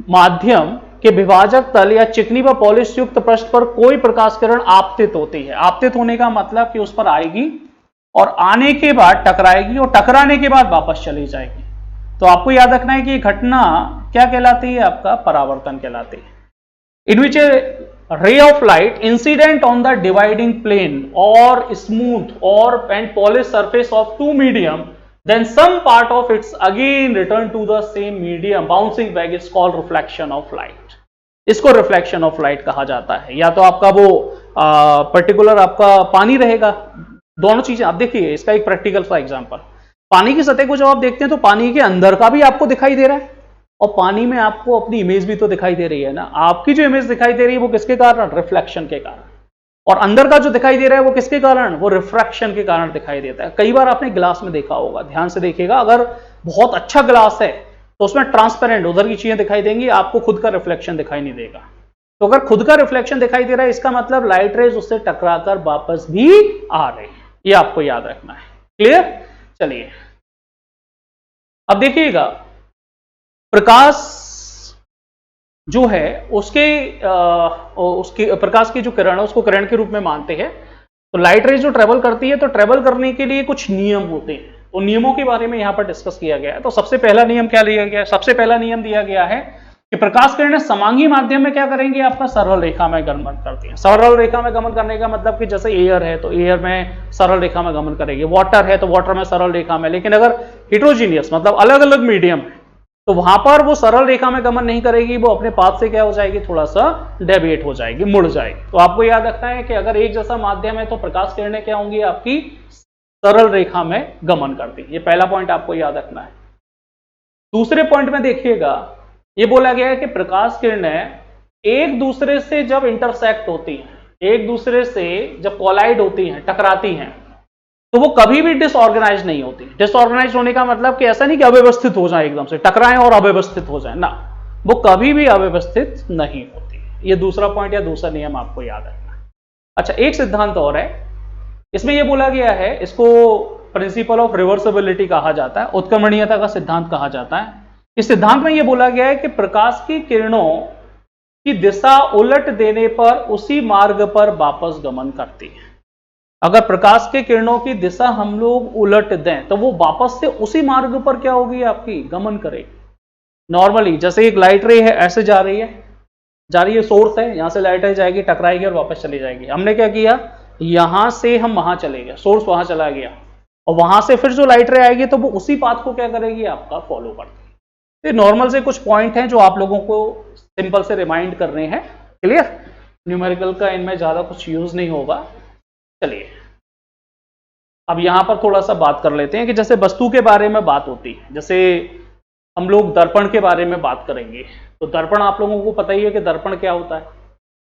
माध्यम के विभाजक तल या चिकनी व पॉलिश युक्त पृष्ठ पर कोई प्रकाश किरण आपतित होती है। आपतित होने का मतलब कि उस पर आएगी और आने के बाद टकराएगी और टकराने के बाद वापस चली जाएगी। तो आपको याद रखना है कि ये घटना क्या कहलाती है, आपका परावर्तन कहलाती है। इन विच ए ray of light incident on the dividing plane or smooth or and polished surface of two medium, then some part of its again return to the same medium bouncing back is called reflection of light. इसको reflection of light कहा जाता है। या तो आपका वो particular आपका पानी रहेगा, दोनों चीजें आप देखिए, इसका एक प्रैक्टिकल सा एग्जांपल, पानी की सतह को जब आप देखते हैं तो पानी के अंदर का भी आपको दिखाई दे रहा है और पानी में आपको अपनी इमेज भी तो दिखाई दे रही है ना। आपकी जो इमेज दिखाई दे रही है वो किसके कारण, रिफ्लेक्शन के कारण, और अंदर का जो दिखाई दे रहा है वो किसके कारण, वो रिफ्रैक्शन के कारण दिखाई देता है। कई बार आपने ग्लास में देखा होगा, ध्यान से देखिएगा, अगर बहुत अच्छा ग्लास है तो उसमें ट्रांसपेरेंट उधर की चीजें दिखाई देंगी, आपको खुद का रिफ्लेक्शन दिखाई नहीं देगा। तो अगर खुद का रिफ्लेक्शन दिखाई दे रहा है इसका मतलब लाइट रेज उससे टकराकर वापस भी आ रहे हैं, ये आपको याद रखना है। क्लियर? चलिए अब देखिएगा, प्रकाश जो है उसके प्रकाश की जो किरण है उसको किरण के रूप में मानते हैं। तो लाइट रेज जो ट्रेवल करती है तो ट्रेवल करने के लिए कुछ नियम होते हैं, उन नियमों के बारे में यहां पर डिस्कस किया गया है। तो सबसे पहला नियम क्या लिया गया है, सबसे पहला नियम दिया गया है कि प्रकाश किरणें समांगी माध्यम में क्या करेंगे, आपका सरल रेखा में गमन करती हैं। सरल रेखा में गमन करने का मतलब कि जैसे एयर है तो एयर में सरल रेखा में गमन करेगी, वाटर है तो वाटर में सरल रेखा में, लेकिन अगर हिट्रोजीनियस मतलब अलग अलग मीडियम है तो वहां पर वो सरल रेखा में गमन नहीं करेगी, वो अपने पाथ से क्या हो जाएगी, थोड़ा सा डेविएट हो जाएगी, मुड़ जाएगी। तो आपको याद रखना है कि अगर एक जैसा माध्यम है तो प्रकाश किरणें क्या होंगी, आपकी सरल रेखा में गमन करती है। ये पहला पॉइंट आपको याद रखना है। दूसरे पॉइंट में देखिएगा, ये बोला गया है कि प्रकाश किरणें एक दूसरे से जब इंटरसेक्ट होती हैं, एक दूसरे से जब कोलाइड होती हैं, टकराती हैं, तो वो कभी भी डिसऑर्गेनाइज नहीं होती। डिसऑर्गेनाइज होने का मतलब कि ऐसा नहीं कि अव्यवस्थित हो जाए, एकदम से टकराएं और अव्यवस्थित हो जाए ना, वो कभी भी अव्यवस्थित नहीं होती। ये दूसरा पॉइंट या दूसरा नियम आपको याद रखना है। अच्छा, एक सिद्धांत और है, इसमें यह बोला गया है, इसको प्रिंसिपल ऑफ रिवर्सिबिलिटी कहा जाता है, उत्क्रमणीयता का सिद्धांत कहा जाता है। इस सिद्धांत में यह बोला गया है कि प्रकाश की किरणों की दिशा उलट देने पर उसी मार्ग पर वापस गमन करती है। अगर प्रकाश के किरणों की दिशा हम लोग उलट दें तो वो वापस से उसी मार्ग पर क्या होगी, आपकी गमन करेगी। नॉर्मली जैसे एक लाइट रे है, ऐसे जा रही है, सोर्स है, यहां से लाइट रे जाएगी, टकराएगी और वापस चली जाएगी। हमने क्या किया, यहां से हम वहां चले गए, सोर्स वहां चला गया, और वहां से फिर जो लाइट रे आएगी तो वो उसी पाथ को क्या करेगी, आपका फॉलो करती है। तो नॉर्मल से कुछ पॉइंट हैं जो आप लोगों को सिंपल से रिमाइंड करने हैं। क्लियर? न्यूमेरिकल का इनमें ज्यादा कुछ यूज नहीं होगा। चलिए अब यहां पर थोड़ा सा बात कर लेते हैं कि जैसे वस्तु के बारे में बात होती है, जैसे हम लोग दर्पण के बारे में बात करेंगे। तो दर्पण आप लोगों को पता ही है कि दर्पण क्या होता है।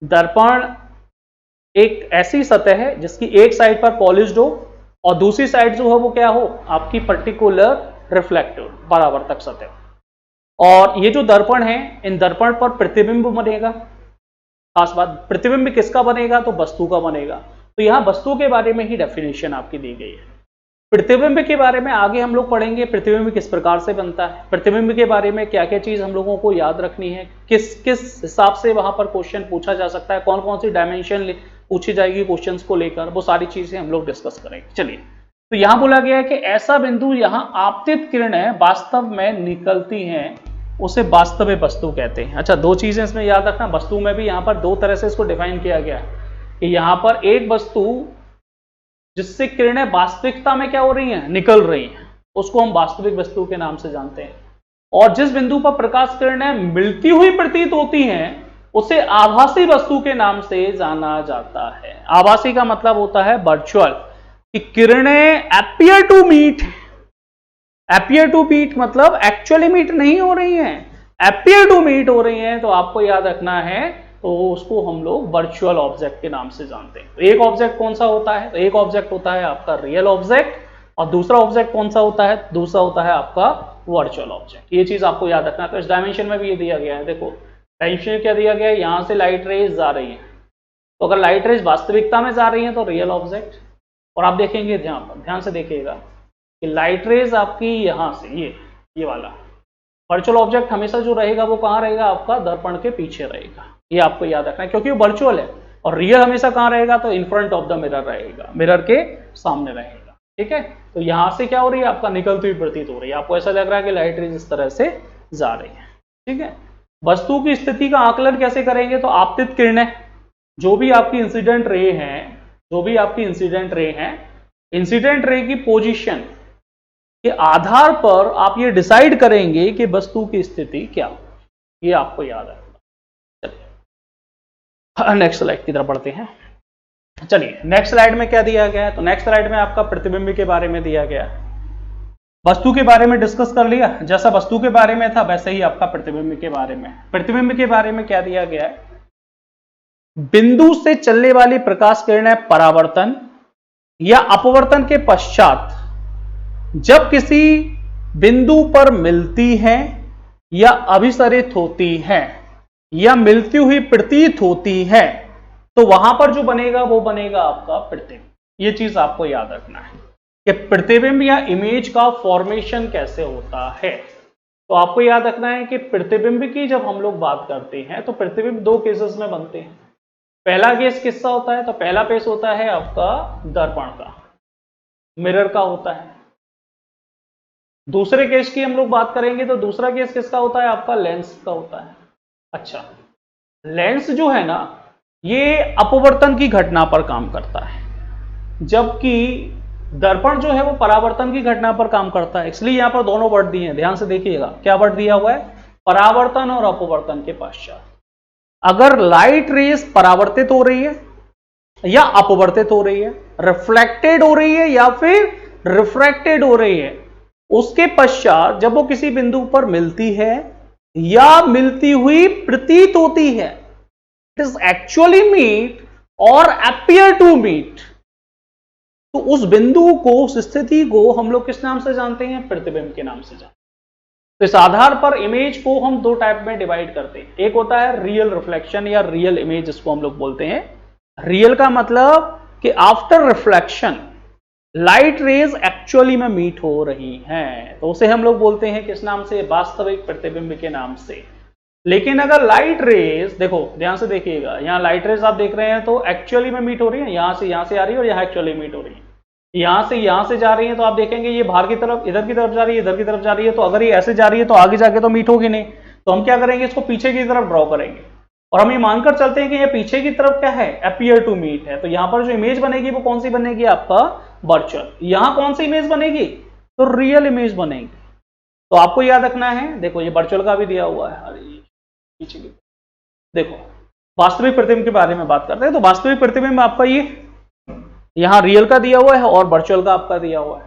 दर्पण एक ऐसी सतह है जिसकी एक साइड पर पॉलिश्ड हो और दूसरी साइड जो है वो क्या हो, आपकी पर्टिकुलर रिफ्लेक्टिव परावर्तक सतह। और ये जो दर्पण है, इन दर्पण पर प्रतिबिंब बनेगा। खास बात, प्रतिबिंब किसका बनेगा, तो वस्तु का बनेगा। तो यहां वस्तु के बारे में ही डेफिनेशन आपकी दी गई है। प्रतिबिंब के बारे में आगे हम लोग पढ़ेंगे, प्रतिबिंब किस प्रकार से बनता है, प्रतिबिंब के बारे में क्या क्या चीज हम लोगों को याद रखनी है, किस किस हिसाब से वहां पर क्वेश्चन पूछा जा सकता है, कौन कौन सी डायमेंशन पूछी जाएगी क्वेश्चंस को लेकर, वो सारी चीजें हम लोग डिस्कस करेंगे। चलिए, तो यहां बोला गया है कि ऐसा बिंदु यहां आपतित किरणें वास्तव में निकलती हैं, उसे वास्तविक वस्तु कहते हैं। अच्छा, दो चीजें इसमें याद रखना, वस्तु में भी यहां पर दो तरह से इसको डिफाइन किया गया है कि यहां पर एक वस्तु जिससे किरणें वास्तविकता में क्या हो रही हैं, निकल रही हैं, उसको हम वास्तविक वस्तु के नाम से जानते हैं। और जिस बिंदु पर प्रकाश किरणें मिलती हुई प्रतीत होती हैं उसे आभासी वस्तु के नाम से जाना जाता है। आभासी का मतलब होता है वर्चुअल, कि किरणें appear to meet, appear to meet मतलब एक्चुअली मीट नहीं हो रही हैं, अपीयर टू मीट हो रही हैं, तो आपको याद रखना है, तो उसको हम लोग वर्चुअल ऑब्जेक्ट के नाम से जानते हैं। तो एक ऑब्जेक्ट कौन सा होता है, तो एक ऑब्जेक्ट होता है आपका रियल ऑब्जेक्ट, और दूसरा ऑब्जेक्ट कौन सा होता है, दूसरा होता है आपका वर्चुअल ऑब्जेक्ट। ये चीज आपको याद रखना है। तो इस डायमेंशन में भी ये दिया गया है, देखो डायमेंशन क्या दिया गया है, यहां से लाइट रेज जा रही है, तो अगर लाइट रेज वास्तविकता में जा रही है तो रियल ऑब्जेक्ट, और आप देखेंगे ध्यान से देखिएगा कि लाइट रेज आपकी यहां से ये वाला वर्चुअल ऑब्जेक्ट हमेशा जो रहेगा वो कहां रहेगा, आपका दर्पण के पीछे रहेगा। ये आपको याद रखना है, क्योंकि वो वर्चुअल है, और रियल हमेशा कहां रहेगा, तो in front of the mirror रहेगा, मिरर के सामने रहेगा। ठीक है, तो यहां से क्या हो रही है, आपका निकलती हुई प्रतीत हो रही है, आपको ऐसा लग रहा है कि लाइट रेज इस तरह से जा रही है। ठीक है, वस्तु की स्थिति का आकलन कैसे करेंगे, तो आपतित किरणें, जो भी आपकी इंसिडेंट रे हैं, जो भी आपकी इंसिडेंट रे हैं, इंसिडेंट रे की पोजीशन के आधार पर आप ये डिसाइड करेंगे कि वस्तु की स्थिति क्या हो, ये आपको याद है। चलिए नेक्स्ट स्लाइड की तरफ बढ़ते हैं। चलिए नेक्स्ट स्लाइड में क्या दिया गया है, तो नेक्स्ट स्लाइड में आपका प्रतिबिंब के बारे में दिया गया है। वस्तु के बारे में डिस्कस कर लिया, जैसा वस्तु के बारे में था वैसे ही आपका प्रतिबिंब के बारे में। प्रतिबिंब के बारे में क्या दिया गया है, बिंदु से चलने वाली प्रकाश किरणें परावर्तन या अपवर्तन के पश्चात जब किसी बिंदु पर मिलती है या अभिसरित होती है या मिलती हुई प्रतीत होती है, तो वहां पर जो बनेगा वो बनेगा आपका प्रतिबिंब। ये चीज आपको याद रखना है कि प्रतिबिंब या इमेज का फॉर्मेशन कैसे होता है। तो आपको याद रखना है कि प्रतिबिंब की जब हम लोग बात करते हैं तो प्रतिबिंब दो केसेस में बनते हैं। पहला केस किसका होता है, तो पहला केस होता है आपका दर्पण का, मिरर का होता है। दूसरे केस की हम लोग बात करेंगे तो दूसरा केस किसका होता है, आपका लेंस का होता है। अच्छा, लेंस जो है ना, ये अपवर्तन की घटना पर काम करता है, जबकि दर्पण जो है वो परावर्तन की घटना पर काम करता है। इसलिए यहां पर दोनों वर्ड दिए हैं, ध्यान से देखिएगा क्या वर्ड दिया हुआ है, परावर्तन और अपवर्तन के पश्चात। अगर लाइट रेस परावर्तित हो रही है या अपवर्तित हो रही है, रिफ्लेक्टेड हो रही है या फिर रिफ्रैक्टेड हो रही है, उसके पश्चात जब वो किसी बिंदु पर मिलती है या मिलती हुई प्रतीत होती है, इट इज एक्चुअली मीट और अपीयर टू मीट, तो उस बिंदु को, उस स्थिति को हम लोग किस नाम से जानते हैं, प्रतिबिंब के नाम से जानते हैं। तो इस आधार पर इमेज को हम दो टाइप में डिवाइड करते हैं। एक होता है रियल रिफ्लेक्शन या रियल इमेज, जिसको हम लोग बोलते हैं। रियल का मतलब कि after reflection light rays actually में मीट हो रही हैं, तो उसे हम लोग बोलते हैं किस नाम से, वास्तविक प्रतिबिंब के नाम से। लेकिन अगर लाइट रेज, देखो ध्यान से देखिएगा, यहाँ लाइट रेज आप देख रहे हैं तो एक्चुअली में मीट हो रही है, यहां से आ रही है और यहाँ एक्चुअली मीट हो रही है, यहां से जा रही है, तो आप देखेंगे ये बाहर की तरफ, इधर की तरफ जा रही है, इधर की तरफ जा रही है। तो अगर ये ऐसे जा रही है तो आगे जाके तो मीट होगी नहीं, तो हम क्या करेंगे, इसको पीछे की तरफ ड्रॉ करेंगे और हम ये मानकर चलते हैं कि ये पीछे की तरफ क्या है, अपीयर टू मीट है। तो यहां पर जो इमेज बनेगी वो कौन सी बनेगी, आपका वर्चुअल। यहां कौन सी इमेज बनेगी, तो रियल इमेज बनेगी। तो आपको याद रखना है, देखो ये वर्चुअल का भी दिया हुआ है, पीछे की देखो, वास्तविक प्रतिबिंब के बारे में बात करते हैं। तो वास्तविक प्रतिबिंब आपका ये यहां रियल का दिया हुआ है और वर्चुअल का आपका दिया हुआ है।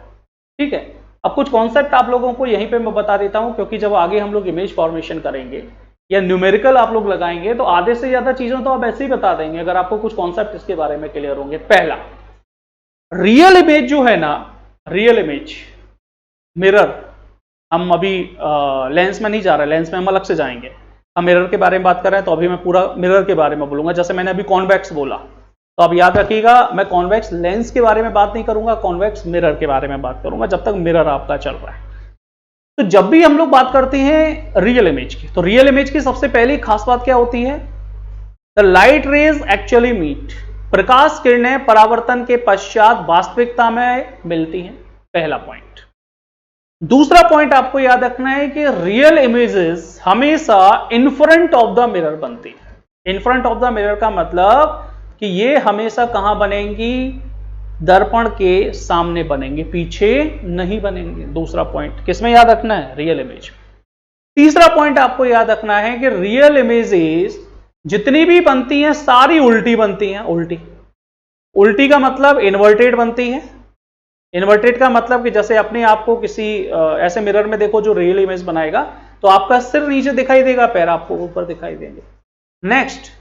ठीक है, अब कुछ कॉन्सेप्ट आप लोगों को यहीं पे मैं बता देता हूं, क्योंकि जब आगे हम लोग इमेज फॉर्मेशन करेंगे या न्यूमेरिकल आप लोग लगाएंगे तो आधे से ज्यादा चीजों तो आप ऐसे ही बता देंगे अगर आपको कुछ कॉन्सेप्ट इसके बारे में क्लियर होंगे। पहला, रियल इमेज जो है ना, रियल इमेज मिरर, हम अभी लेंस में नहीं जा रहे, लेंस में हम अलग से जाएंगे। हम मिरर के बारे में बात कर रहे हैं तो अभी मैं पूरा मिरर के बारे में बोलूंगा। जैसे मैंने अभी कॉन्वेक्स बोला, तो अब याद रखिएगा मैं कॉन्वेक्स लेंस के बारे में बात नहीं करूंगा, कॉन्वेक्स मिरर के बारे में बात करूंगा जब तक मिरर आपका चल रहा है। तो जब भी हम लोग बात करते हैं रियल इमेज की, तो रियल इमेज की सबसे पहली खास बात क्या होती है, the light rays actually meet, प्रकाश किरणें परावर्तन के पश्चात वास्तविकता में मिलती हैं, पहला पॉइंट। दूसरा पॉइंट आपको याद रखना है कि रियल इमेजेस हमेशा in front of the mirror बनती है। In front of the mirror का मतलब कि ये हमेशा कहां बनेंगी, दर्पण के सामने बनेंगे, पीछे नहीं बनेंगे। दूसरा पॉइंट किसमें याद रखना है, रियल इमेज। तीसरा पॉइंट आपको याद रखना है कि रियल इमेजेस जितनी भी बनती हैं सारी उल्टी बनती हैं। उल्टी, उल्टी का मतलब इन्वर्टेड बनती है। इन्वर्टेड का मतलब कि जैसे अपने आप को किसी ऐसे मिरर में देखो जो रियल इमेज बनाएगा, तो आपका सिर नीचे दिखाई देगा, पैर आपको ऊपर दिखाई देंगे। नेक्स्ट,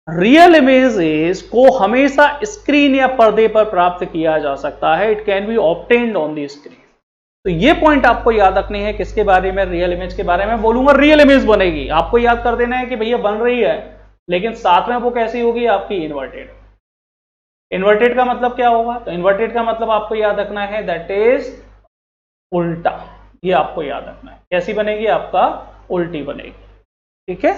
रियल इमेजेस को हमेशा स्क्रीन या पर्दे पर प्राप्त किया जा सकता है, it can be obtained on the screen. तो ये पॉइंट आपको याद रखने हैं, किसके बारे में, रियल इमेज के बारे में बोलूंगा। रियल इमेज बनेगी, आपको याद कर देना है कि भैया बन रही है, लेकिन साथ में वो कैसी होगी, आपकी इन्वर्टेड। इन्वर्टेड का मतलब क्या होगा, तो इन्वर्टेड का मतलब आपको याद रखना है दैट इज उल्टा। ये आपको याद रखना है, कैसी बनेगी, आपका उल्टी बनेगी। ठीक है,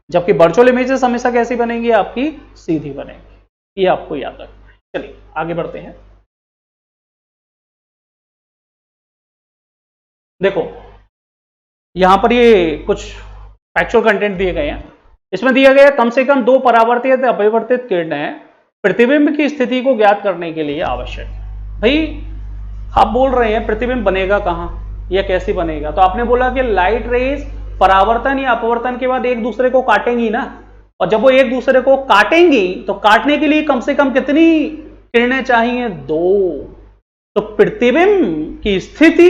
जबकि वर्चुअल इमेजेस हमेशा कैसी बनेगी, आपकी सीधी बनेगी। ये आपको याद रखना है। चलिए आगे बढ़ते हैं। देखो यहां पर ये कुछ फैक्चुअल कंटेंट दिए गए हैं। इसमें दिया गया कम से कम 2 परावर्तित अपरिवर्तित किरणें प्रतिबिंब की स्थिति को ज्ञात करने के लिए आवश्यक। भाई आप बोल रहे हैं प्रतिबिंब बनेगा कहां या कैसे बनेगा, तो आपने बोला कि लाइट रेज परावर्तन या अपवर्तन के बाद एक दूसरे को काटेंगी ना, और जब वो एक दूसरे को काटेंगी तो काटने के लिए कम से कम कितनी किरणें चाहिए? 2। तो प्रतिबिंब की स्थिति,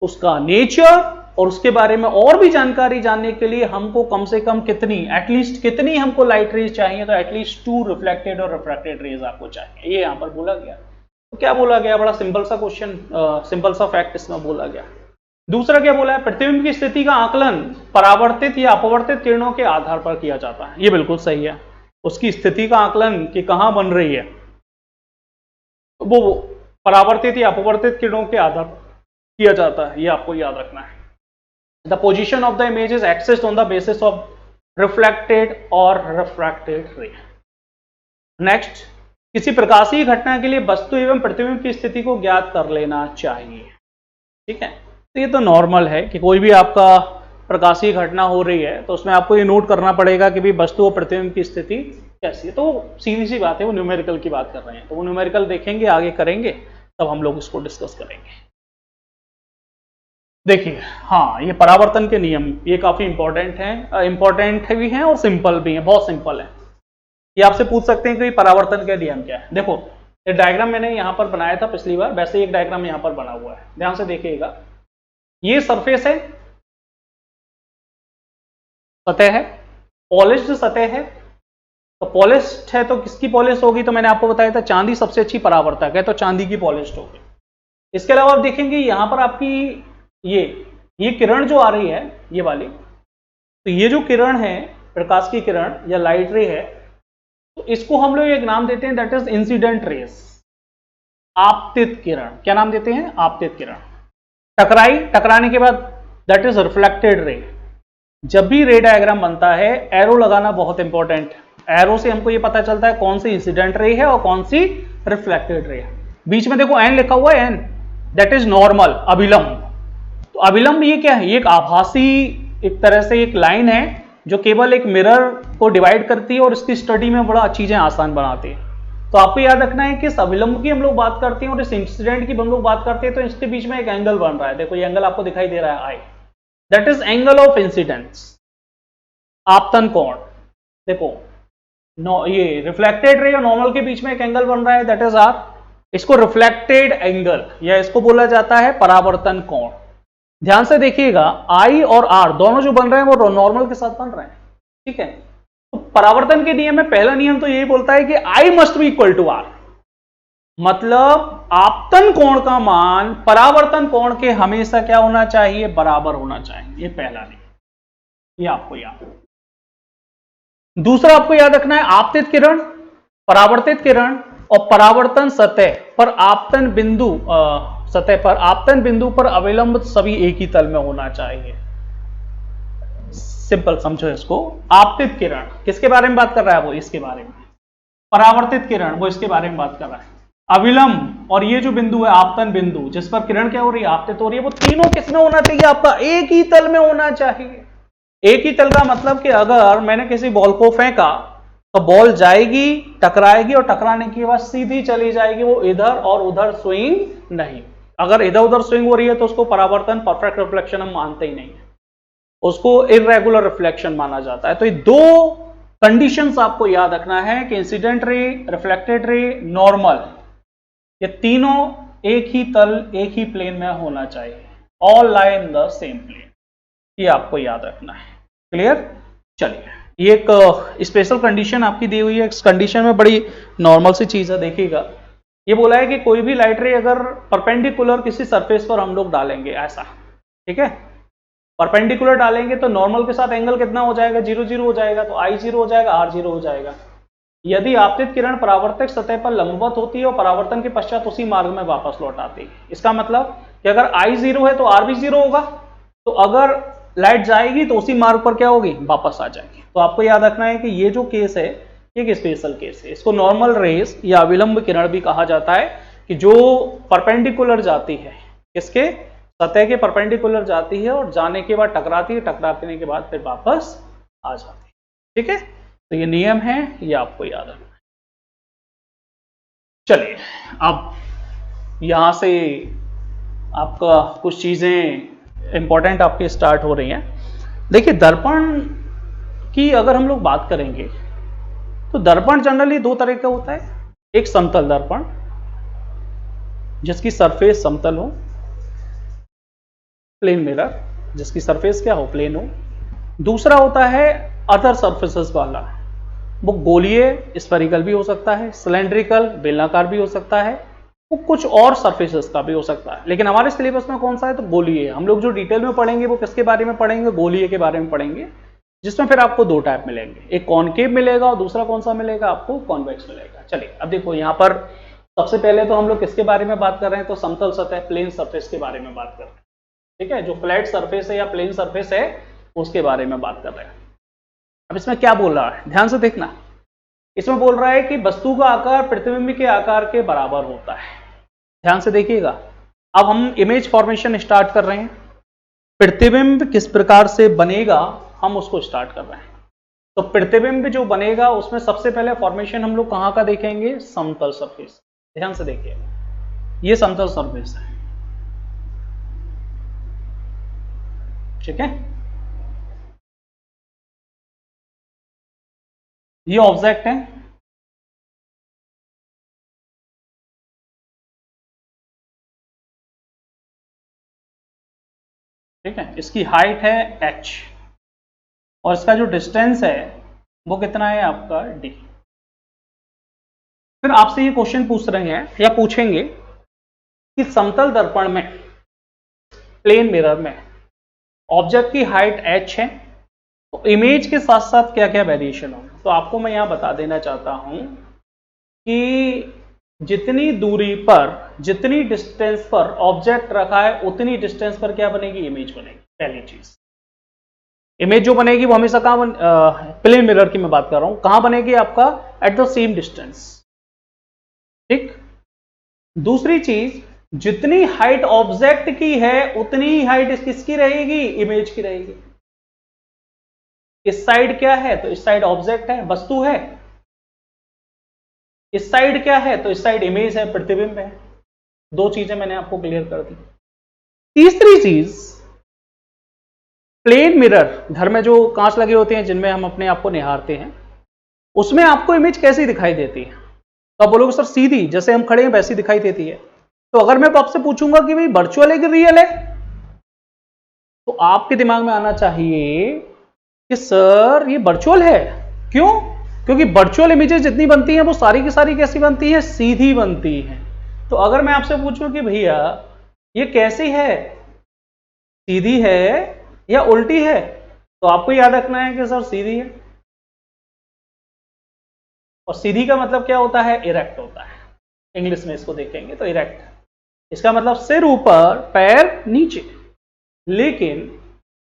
उसका नेचर और उसके बारे में और भी जानकारी जानने के लिए हमको कम से कम कितनी, एटलीस्ट कितनी हमको लाइट रेज चाहिए? तो एटलीस्ट 2 रिफ्लेक्टेड और रिफ्रैक्टेड रेज आपको चाहिए, ये यहां पर बोला गया। तो क्या बोला गया? बड़ा सिंपल सा क्वेश्चन, सिंपल सा फैक्ट इसमें बोला गया। दूसरा क्या बोला है? प्रतिबिंब की स्थिति का आकलन परावर्तित या अपवर्तित किरणों के आधार पर किया जाता है। ये बिल्कुल सही है, उसकी स्थिति का आकलन कि कहां बन रही है वो परावर्तित या अपवर्तित किरणों के आधार पर किया जाता है, ये आपको याद रखना है। The position of the image is accessed on the basis of reflected और रिफ्रैक्टेड रे। नेक्स्ट, किसी प्रकाशीय घटना के लिए वस्तु एवं प्रतिबिंब की स्थिति को ज्ञात कर लेना चाहिए। ठीक है, तो ये तो नॉर्मल है कि कोई भी आपका प्रकाशीय घटना हो रही है तो उसमें आपको ये नोट करना पड़ेगा कि भाई वस्तु और प्रतिबिंब की स्थिति कैसी है। तो सीधी सी बात है, वो न्यूमेरिकल की बात कर रहे हैं, तो वो न्यूमेरिकल देखेंगे, आगे करेंगे, तब हम लोग इसको डिस्कस करेंगे। देखिए, हाँ, ये परावर्तन के नियम, ये काफी इंपॉर्टेंट भी हैं और सिंपल भी हैं, बहुत सिंपल है। ये आपसे पूछ सकते हैं कि परावर्तन के नियम क्या है। देखो, ये डायग्राम मैंने यहां पर बनाया था पिछली बार, वैसे एक डायग्राम यहां पर बना हुआ है, ध्यान से देखिएगा। ये सरफेस है, सतह है, पॉलिश्ड सतह है। तो पॉलिश्ड है तो किसकी पॉलिश होगी? तो मैंने आपको बताया था चांदी सबसे अच्छी परावर्तक है, तो चांदी की पॉलिश्ड होगी। इसके अलावा आप देखेंगे यहां पर आपकी ये किरण जो आ रही है, ये वाली, तो ये जो किरण है, प्रकाश की किरण या लाइट रे है, तो इसको हम लोग एक नाम देते हैं, दैट इज इंसिडेंट रेस, आपतित किरण। क्या नाम देते हैं? आपतित किरण। टकराने के बाद दैट इज रिफ्लेक्टेड रे। जब भी रे डायग्राम बनता है, एरो लगाना बहुत इंपॉर्टेंट है। एरो से हमको ये पता चलता है कौन सी इंसिडेंट रे है और कौन सी रिफ्लेक्टेड रे है। बीच में देखो एन लिखा हुआ है, एन दैट इज नॉर्मल, अभिलंब। तो अभिलंब ये क्या है? ये एक आभासी, एक तरह से एक लाइन है जो केवल एक मिरर को डिवाइड करती है और इसकी स्टडी में बड़ा चीजें आसान बनाती है। तो आपको याद रखना है कि इस अभिलंब की हम लोग बात करते हैं और इस इंसिडेंट की हम लोग बात करते हैं, तो इसके बीच में एक एंगल बन रहा है। देखो ये एंगल आपको दिखाई दे रहा है, i, that is angle of incidence, आपतन कोण। देखो ये रिफ्लेक्टेड रे और नॉर्मल के बीच में एक एंगल बन रहा है, दैट इज आर, इसको रिफ्लेक्टेड एंगल या इसको बोला जाता है परावर्तन कोण। ध्यान से देखिएगा, आई और आर दोनों जो बन रहे हैं वो नॉर्मल के साथ बन रहे हैं। ठीक है, तो परावर्तन के नियम में पहला नियम तो यही बोलता है कि I must be equal to R, मतलब आपतन कोण का मान परावर्तन कोण के हमेशा क्या होना चाहिए? बराबर होना चाहिए। ये पहला नियम, ये आपको याद। दूसरा आपको याद रखना है, आपतित किरण, परावर्तित किरण और परावर्तन सतह पर आपतन बिंदु, सतह पर आपतन बिंदु पर अविलंब सभी एक ही तल में होना चाहिए। सिंपल समझो इसको। आपतित किरण किसके बारे में बात कर रहा है? वो इसके बारे में। परावर्तित किरण वो इसके बारे में बात कर रहा है। अविलंब और ये जो बिंदु है आपतन बिंदु, जिस पर किरण क्या हो रही है? आपतित हो रही है, वो तीनों किसमें होना चाहिए? आपका एक ही तल में होना चाहिए। एक ही तल का मतलब कि अगर मैंने किसी बॉल को फेंका तो बॉल जाएगी, टकराएगी और टकराने के बाद सीधी चली जाएगी, वो इधर और उधर स्विंग नहीं। अगर इधर उधर स्विंग हो रही है तो उसको परावर्तन, परफेक्ट रिफ्लेक्शन हम मानते ही नहीं है, उसको इररेगुलर रिफ्लेक्शन माना जाता है। तो ये दो कंडीशंस आपको याद रखना है कि incident ray, reflected ray, normal, ये तीनों एक ही तल, एक ही प्लेन में होना चाहिए, all lie in the same plane, ये आपको याद रखना है। क्लियर? चलिए, ये एक स्पेशल कंडीशन आपकी दी हुई है। इस कंडीशन में बड़ी नॉर्मल सी चीज है, देखिएगा। ये बोला है कि कोई भी लाइट रे अगर परपेंडिकुलर किसी सरफेस पर हम लोग डालेंगे, ऐसा, ठीक है, परपेंडिकुलर डालेंगे तो नॉर्मल के साथ एंगल कितना हो जाएगा? 0 0 हो जाएगा, तो आई 0 हो जाएगा, आर 0 हो जाएगा। यदि आपतित किरण परावर्तक सतह पर लंबवत होती है और परावर्तन के पश्चात उसी मार्ग में वापस लौट आती है, इसका मतलब कि अगर आई 0 है तो आर भी 0 होगा, तो अगर लाइट जाएगी तो उसी मार्ग पर क्या होगी? वापस आ जाएगी। तो आपको याद रखना है कि ये जो केस है, एक स्पेशल केस है। इसको नॉर्मल रेस या अविलंब किरण भी कहा जाता है, कि जो परपेंडिकुलर जाती है किसके? सतह के परपेंडिकुलर जाती है और जाने के बाद टकराती है, टकराने के बाद फिर वापस आ जाती है। ठीक है, तो ये नियम है, ये आपको याद रखना है। चलिए अब यहां से आपका कुछ चीजें इंपॉर्टेंट आपके स्टार्ट हो रही हैं। देखिए दर्पण की अगर हम लोग बात करेंगे तो दर्पण जनरली दो तरह का होता है। एक समतल दर्पण जिसकी सरफेस समतल हो, प्लेन मिरर जिसकी सरफेस क्या हो, प्लेन हो। दूसरा होता है अदर सरफेसेस वाला, वो गोलीय स्फेरिकल भी हो सकता है, सिलेंड्रिकल बेलनाकार भी हो सकता है, वो कुछ और सरफेसेस का भी हो सकता है। लेकिन हमारे सिलेबस में कौन सा है, तो गोलीय। हम लोग जो डिटेल में पढ़ेंगे वो किसके बारे में पढ़ेंगे, गोलीय के बारे में पढ़ेंगे, जिसमें फिर आपको दो टाइप मिलेंगे, एक कॉनकेव मिलेगा और दूसरा कौन सा मिलेगा, आपको कॉन्वेक्स मिलेगा। चलिए अब देखो यहाँ पर सबसे पहले तो हम लोग किसके बारे में बात कर रहे हैं, तो समतल सतह, प्लेन सरफेस के बारे में बात कर रहे हैं। ठीक है, जो फ्लैट सरफेस है या प्लेन सरफेस है उसके बारे में बात कर रहे हैं। अब इसमें क्या बोल रहा है, ध्यान से देखना। इसमें बोल रहा है कि वस्तु का आकार प्रतिबिंब के आकार के बराबर होता है। ध्यान से देखिएगा, अब हम इमेज फॉर्मेशन स्टार्ट कर रहे हैं। प्रतिबिंब किस प्रकार से बनेगा हम उसको स्टार्ट कर रहे हैं। तो प्रतिबिंब जो बनेगा उसमें सबसे पहले फॉर्मेशन हम लोग कहां का देखेंगे, समतल सरफेस। ध्यान से देखिए, ये समतल सरफेस है। ठीक है, ये ऑब्जेक्ट है, ठीक है, इसकी हाइट है h और इसका जो डिस्टेंस है वो कितना है आपका d। फिर आपसे ये क्वेश्चन पूछ रहे हैं या पूछेंगे कि समतल दर्पण में, प्लेन मिरर में ऑब्जेक्ट की हाइट h है, तो इमेज के साथ साथ क्या क्या वेरिएशन होगा। तो आपको मैं यहां बता देना चाहता हूं कि जितनी दूरी पर, जितनी डिस्टेंस पर ऑब्जेक्ट रखा है उतनी डिस्टेंस पर क्या बनेगी, इमेज बनेगी। पहली चीज, इमेज जो बनेगी वो हमेशा कहां प्लेन मिरर की मैं बात कर रहा हूं, कहां बनेगी आपका, एट द सेम डिस्टेंस। ठीक, दूसरी चीज, जितनी हाइट ऑब्जेक्ट की है उतनी ही हाइट किसकी रहेगी, इमेज की रहेगी। इस साइड क्या है, तो इस साइड ऑब्जेक्ट है, वस्तु है। इस साइड क्या है, तो इस साइड इमेज है, प्रतिबिंब है। दो चीजें मैंने आपको क्लियर कर दी। तीसरी चीज, प्लेन मिरर, घर में जो कांच लगे होते हैं जिनमें हम अपने आप को निहारते हैं, उसमें आपको इमेज कैसी दिखाई देती है, तो आप बोलोगे सर सीधी, जैसे हम खड़े हैं वैसी दिखाई देती है। तो अगर मैं आपसे पूछूंगा कि भाई वर्चुअल है कि रियल है, तो आपके दिमाग में आना चाहिए कि सर ये वर्चुअल है। क्यों, क्योंकि वर्चुअल इमेजेस जितनी बनती हैं वो सारी की सारी कैसी बनती हैं, सीधी बनती हैं। तो अगर मैं आपसे पूछूं कि भैया ये कैसी है, सीधी है या उल्टी है, तो आपको याद रखना है कि सर सीधी है। और सीधी का मतलब क्या होता है, इरेक्ट होता है। इंग्लिश में इसको देखेंगे तो इरेक्ट, इसका मतलब सिर ऊपर पैर नीचे। लेकिन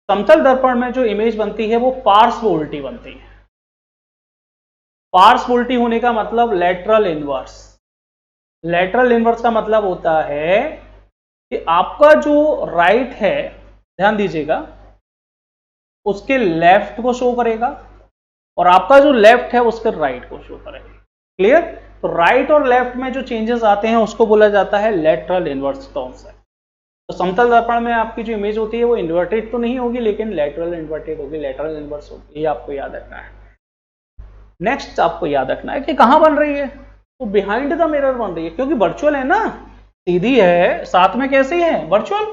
समतल दर्पण में जो इमेज बनती है वो पार्श्व उल्टी बनती है। पार्श्व उल्टी होने का मतलब लेटरल इनवर्स। लेटरल इनवर्स का मतलब होता है कि आपका जो राइट है, ध्यान दीजिएगा, उसके लेफ्ट को शो करेगा और आपका जो लेफ्ट है उसके राइट को शो करेगा। क्लियर, तो राइट और लेफ्ट में जो चेंजेस आते हैं उसको बोला जाता है लेटरल इनवर्स कॉन्सेप्ट। तो समतल दर्पण में आपकी जो इमेज होती है वो इन्वर्टेड तो नहीं होगी लेकिन लेटरल इन्वर्टेड होगी, लेटरल इनवर्स होगी। ये आपको याद रखना है। नेक्स्ट आपको याद रखना है कि कहां बन रही है, तो बिहाइंड द मिरर बन रही है, क्योंकि वर्चुअल है ना, सीधी है, साथ में कैसी है, वर्चुअल,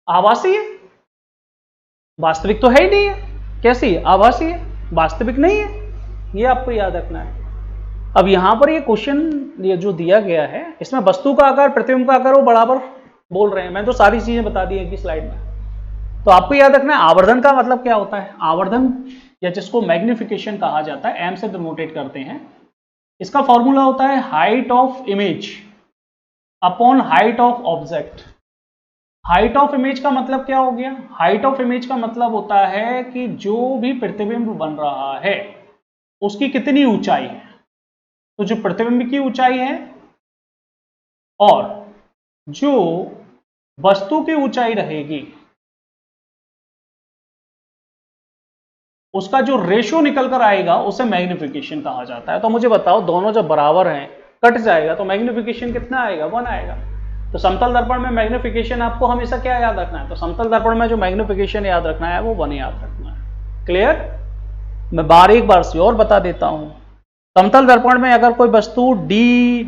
आभासी है। वास्तविक तो है ही नहीं है, कैसी है, आभासी है, वास्तविक नहीं है। ये आपको याद रखना है। अब यहां पर ये क्वेश्चन ये जो दिया गया है, इसमें वस्तु का आकार प्रतिबिंब का आकार वो बराबर बोल रहे हैं। मैंने तो सारी चीजें बता दी है कि स्लाइड में। तो आपको याद रखना है आवर्धन का मतलब क्या होता है। आवर्धन या जिसको मैग्निफिकेशन कहा जाता है, एम से डिनोटेट करते हैं, इसका फॉर्मूला होता है height of image upon height of object. Height of image का मतलब क्या हो गया, हाइट ऑफ इमेज का मतलब होता है कि जो भी प्रतिबिंब बन रहा है उसकी कितनी ऊंचाई है। तो जो प्रतिबिंब की ऊंचाई है और जो वस्तु की ऊंचाई रहेगी उसका जो रेशियो निकल कर आएगा उसे मैग्निफिकेशन कहा जाता है। तो मुझे बताओ दोनों जब बराबर हैं कट जाएगा तो मैग्निफिकेशन कितना आएगा? 1 आएगा। तो समतल दर्पण में मैग्निफिकेशन आपको हमेशा क्या याद रखना है? तो समतल दर्पण में जो मैग्निफिकेशन याद रखना है वो 1 याद रखना है। क्लियर? मैं बारीक बार से और बता देता हूं। समतल दर्पण में अगर कोई वस्तु d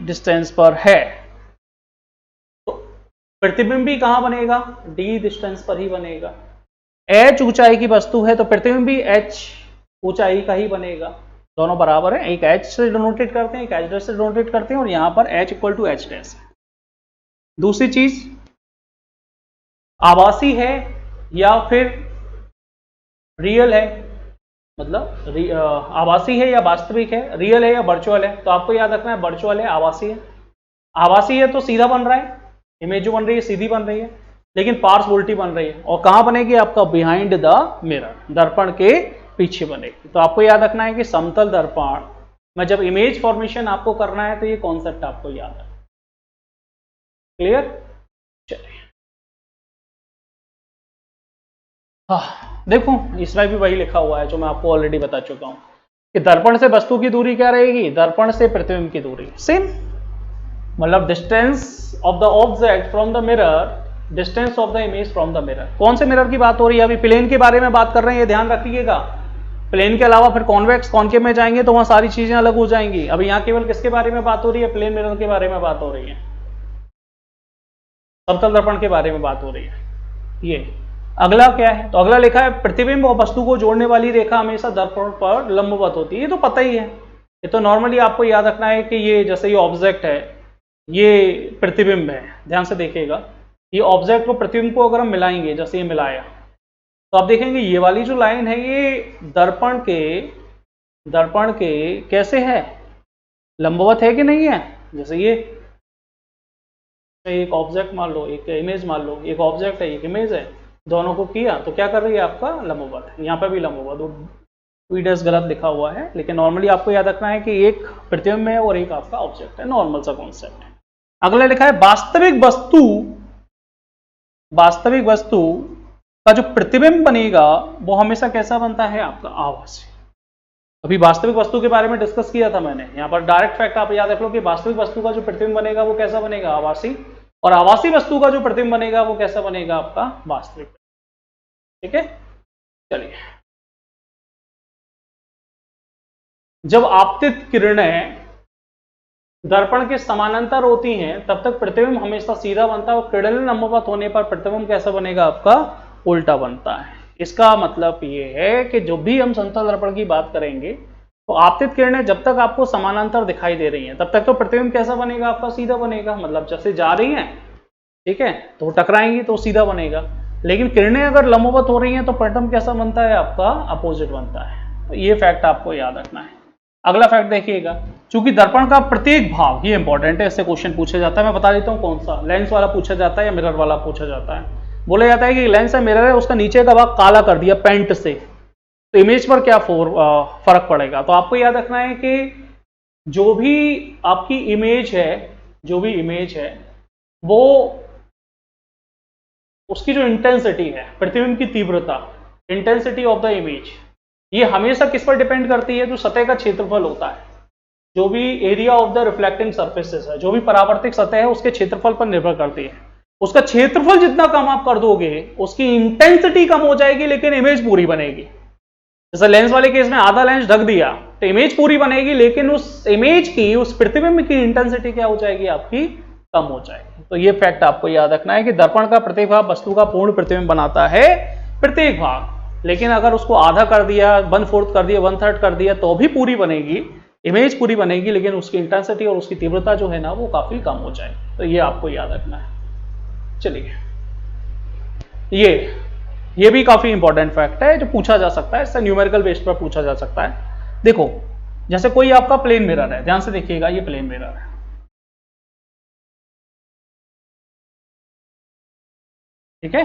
डिस्टेंस पर है तो प्रतिबिंब भी कहां बनेगा? d डिस्टेंस पर ही बनेगा। h ऊंचाई की वस्तु है तो प्रतिबिंब भी h ऊंचाई का ही बनेगा। दोनों बराबर है, एक h से डिनोटेट करते हैं, एक h डैश से डिनोटेट करते हैं और यहां पर h equal to h dash है। दूसरी चीज, आभासी है या फिर रियल है, मतलब आभासी है या वास्तविक है, रियल है या वर्चुअल है। तो आपको याद रखना है वर्चुअल है, आभासी है। आभासी है तो सीधा बन रहा है, इमेज जो बन रही है सीधी बन रही है, लेकिन पार्स उल्टी बन रही है। और कहां बनेगी? आपका बिहाइंड द मिरर, दर्पण के पीछे बनेगी। तो आपको याद रखना है कि समतल दर्पण में जब इमेज फॉर्मेशन आपको करना है तो ये कॉन्सेप्ट आपको याद है। क्लियर? चलिए, हाँ देखो इसमें भी वही लिखा हुआ है जो मैं आपको ऑलरेडी बता चुका हूं कि दर्पण से वस्तु की दूरी क्या रहेगी? दर्पण से प्रतिबिंब की दूरी सेम, मतलब distance of the object from the mirror, distance of the image from the mirror. कौन से मिरर की बात हो रही है? अभी प्लेन के बारे में बात कर रहे हैं, ये ध्यान रखिएगा। प्लेन के अलावा फिर कॉन्वेक्स कॉनकेव में जाएंगे तो वहां सारी चीजें अलग हो जाएंगी। अभी यहां केवल किसके बारे में बात हो रही है? प्लेन मिरर के बारे में बात हो रही है, समतल दर्पण के बारे में बात हो रही है। ये अगला क्या है? तो अगला लिखा है प्रतिबिंब और वस्तु को जोड़ने वाली रेखा हमेशा दर्पण पर लंबवत होती है। ये तो पता ही है, ये तो नॉर्मली आपको याद रखना है कि ये जैसे ये ऑब्जेक्ट है, ये प्रतिबिंब है। ध्यान से देखिएगा, ये ऑब्जेक्ट को प्रतिबिंब को अगर हम मिलाएंगे, जैसे ये मिलाया, तो आप देखेंगे ये वाली जो लाइन है ये दर्पण के कैसे है? लंबवत है कि नहीं है? जैसे ये एक ऑब्जेक्ट मान लो, एक इमेज मान लो, एक ऑब्जेक्ट है एक इमेज है, दोनों को किया तो क्या कर रही है? आपका लंबवत है। यहाँ पे भी लंबवत, ट्वीडर्स गलत लिखा हुआ है, लेकिन नॉर्मली आपको याद रखना है कि एक प्रतिबिंब है और एक आपका ऑब्जेक्ट है, नॉर्मल सा कॉन्सेप्ट है। अगला लिखा है वास्तविक वस्तु का जो प्रतिबिंब बनेगा वो हमेशा कैसा बनता है? आपका आभासी। अभी वास्तविक वस्तु के बारे में डिस्कस किया था मैंने, यहाँ पर डायरेक्ट फैक्ट आप याद रख लो कि वास्तविक वस्तु का जो प्रतिबिंब बनेगा वो कैसा बनेगा? आभासी। और आभासी वस्तु का जो प्रतिबिंब बनेगा वो कैसा बनेगा? आपका वास्तविक। ठीक है, चलिए। जब आपतित किरणें दर्पण के समानांतर होती हैं तब तक प्रतिबिंब हमेशा सीधा बनता है और किरणें लंबवत होने पर प्रतिबिंब कैसा बनेगा? आपका उल्टा बनता है। इसका मतलब ये है कि जो भी हम समतल दर्पण की बात करेंगे तो आपतित किरणें जब तक आपको समानांतर दिखाई दे रही हैं तब तक तो प्रतिबिंब कैसा बनेगा? आपका सीधा बनेगा। मतलब जैसे जा रही हैं, ठीक है, तो टकराएंगी तो सीधा बनेगा, लेकिन किरणें अगर लंबवत हो रही हैं तो प्रतिबिंब कैसा बनता है? आपका अपोजिट बनता है। तो ये फैक्ट आपको याद रखना है। अगला फैक्ट देखिएगा, चूंकि दर्पण का प्रत्येक भाग, ये इंपॉर्टेंट है, इससे क्वेश्चन पूछा जाता है, मैं बता देता हूं कौन सा, लेंस वाला पूछा जाता है या मिरर वाला पूछा जाता है। बोला जाता है कि लेंस है, मिरर है, उसका नीचे का भाग काला कर दिया पेंट से, तो इमेज पर क्या फर्क पड़ेगा? तो आपको याद रखना है कि जो भी आपकी इमेज है वो उसकी जो इंटेंसिटी है, प्रतिबिंब की तीव्रता, इंटेंसिटी ऑफ द इमेज, ये हमेशा किस पर डिपेंड करती है? जो सतह का क्षेत्रफल होता है, जो भी area of the reflecting surfaces है, जो भी परावर्तित सतह है उसके क्षेत्रफल पर निर्भर करती है। उसका क्षेत्रफल जितना कम आप कर दोगे उसकी इंटेंसिटी कम हो जाएगी लेकिन इमेज पूरी बनेगी। जैसे लेंस वाले केस में आधा लेंस ढक दिया तो इमेज पूरी बनेगी, लेकिन उस इमेज की, उस प्रतिबिंब की इंटेंसिटी क्या हो जाएगी? आपकी कम हो जाएगी। तो ये फैक्ट आपको याद रखना है कि दर्पण का प्रत्येक भाग वस्तु का पूर्ण प्रतिबिंब बनाता है, प्रत्येक भाग, लेकिन अगर उसको आधा कर दिया, 1/4 कर दिया, 1/3 कर दिया तो भी पूरी बनेगी, इमेज पूरी बनेगी, लेकिन उसकी इंटेंसिटी और उसकी तीव्रता जो है ना वो काफी कम हो जाएगी। तो ये आपको याद रखना है। चलिए, ये भी काफी इंपॉर्टेंट फैक्ट है जो पूछा जा सकता है, इससे न्यूमेरिकल बेस पर पूछा जा सकता है। देखो, जैसे कोई आपका प्लेन मिरर है, ध्यान से देखिएगा, ये प्लेन मिरर है, ठीक है।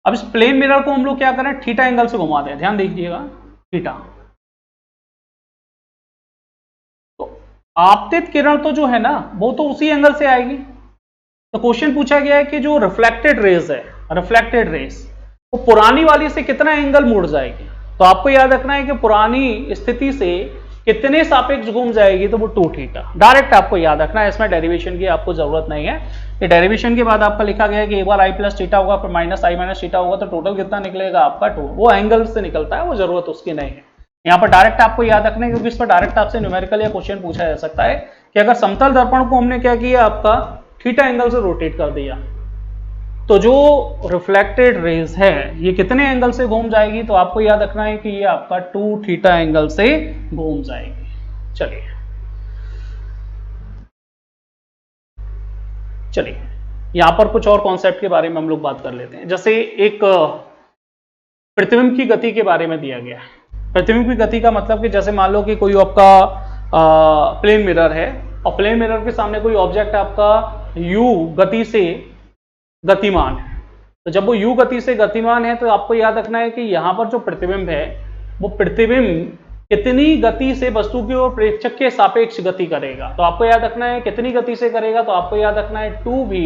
अब इस प्लेन मिरर को हम लोग क्या करें? थीटा एंगल से घुमा दें, ध्यान दीजिएगा, थीटा। तो आपतित किरण तो जो है ना वो तो उसी एंगल से आएगी। तो क्वेश्चन पूछा गया है कि जो रिफ्लेक्टेड रेज है, रिफ्लेक्टेड रेज वो पुरानी वाली से कितना एंगल मुड़ जाएगी। तो आपको याद रखना है कि पुरानी स्थिति से कितने सापेक्ष घूम जाएगी, तो वो 2 थीटा। डायरेक्ट आपको याद रखना है, इसमें डेरिवेशन की आपको जरूरत नहीं है। ये डेरिवेशन के बाद आपका लिखा गया है कि एक बार आई प्लस थीटा होगा फिर माइनस आई माइनस थीटा होगा, तो टोटल कितना निकलेगा आपका 2। वो एंगल से निकलता है, वो जरूरत उसकी नहीं है। यहाँ पर डायरेक्ट आपको याद रखना है, क्योंकि इस पर डायरेक्ट आपसे न्यूमेरिकल या क्वेश्चन पूछा जा सकता है कि अगर समतल दर्पण को हमने क्या किया, आपका थीटा एंगल से रोटेट कर दिया, तो जो रिफ्लेक्टेड रेज है ये कितने एंगल से घूम जाएगी, तो आपको याद रखना है कि ये आपका 2 थीटा एंगल से घूम जाएगी। चलिए यहां पर कुछ और कॉन्सेप्ट के बारे में हम लोग बात कर लेते हैं। जैसे एक प्रतिबिंब की गति के बारे में दिया गया है। प्रतिबिंब की गति का मतलब कि जैसे मान लो कि कोई आपका प्लेन मिरर है और प्लेन मिरर के सामने कोई ऑब्जेक्ट आपका u गति से गतिमान है। तो जब वो u गति से गतिमान है तो आपको याद रखना है कि यहां पर जो प्रतिबिंब है वो प्रतिबिंब कितनी गति से वस्तु की ओर प्रेक्षक के सापेक्ष गति करेगा। तो आपको याद रखना है कितनी गति से करेगा, तो आपको याद रखना है 2v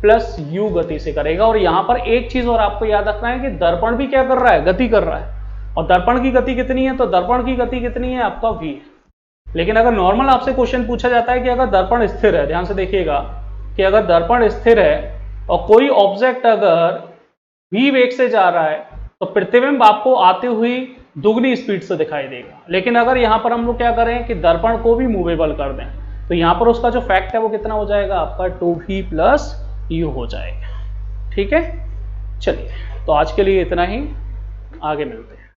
प्लस u गति से करेगा। और यहां पर एक चीज और आपको याद रखना है कि दर्पण भी क्या कर रहा है, गति कर रहा है। और दर्पण की गति कितनी है, तो दर्पण की गति कितनी है आपका v। लेकिन अगर नॉर्मल आपसे क्वेश्चन पूछा जाता है कि अगर दर्पण स्थिर है, ध्यान से देखिएगा कि अगर दर्पण स्थिर है और कोई ऑब्जेक्ट अगर v वेग से जा रहा है तो प्रतिबिंब आपको आते हुई दुगनी स्पीड से दिखाई देगा। लेकिन अगर यहां पर हम लोग क्या करें कि दर्पण को भी मूवेबल कर दें, तो यहां पर उसका जो फैक्ट है वो कितना हो जाएगा आपका 2v प्लस u हो जाएगा। ठीक है, चलिए तो आज के लिए इतना ही, आगे मिलते हैं।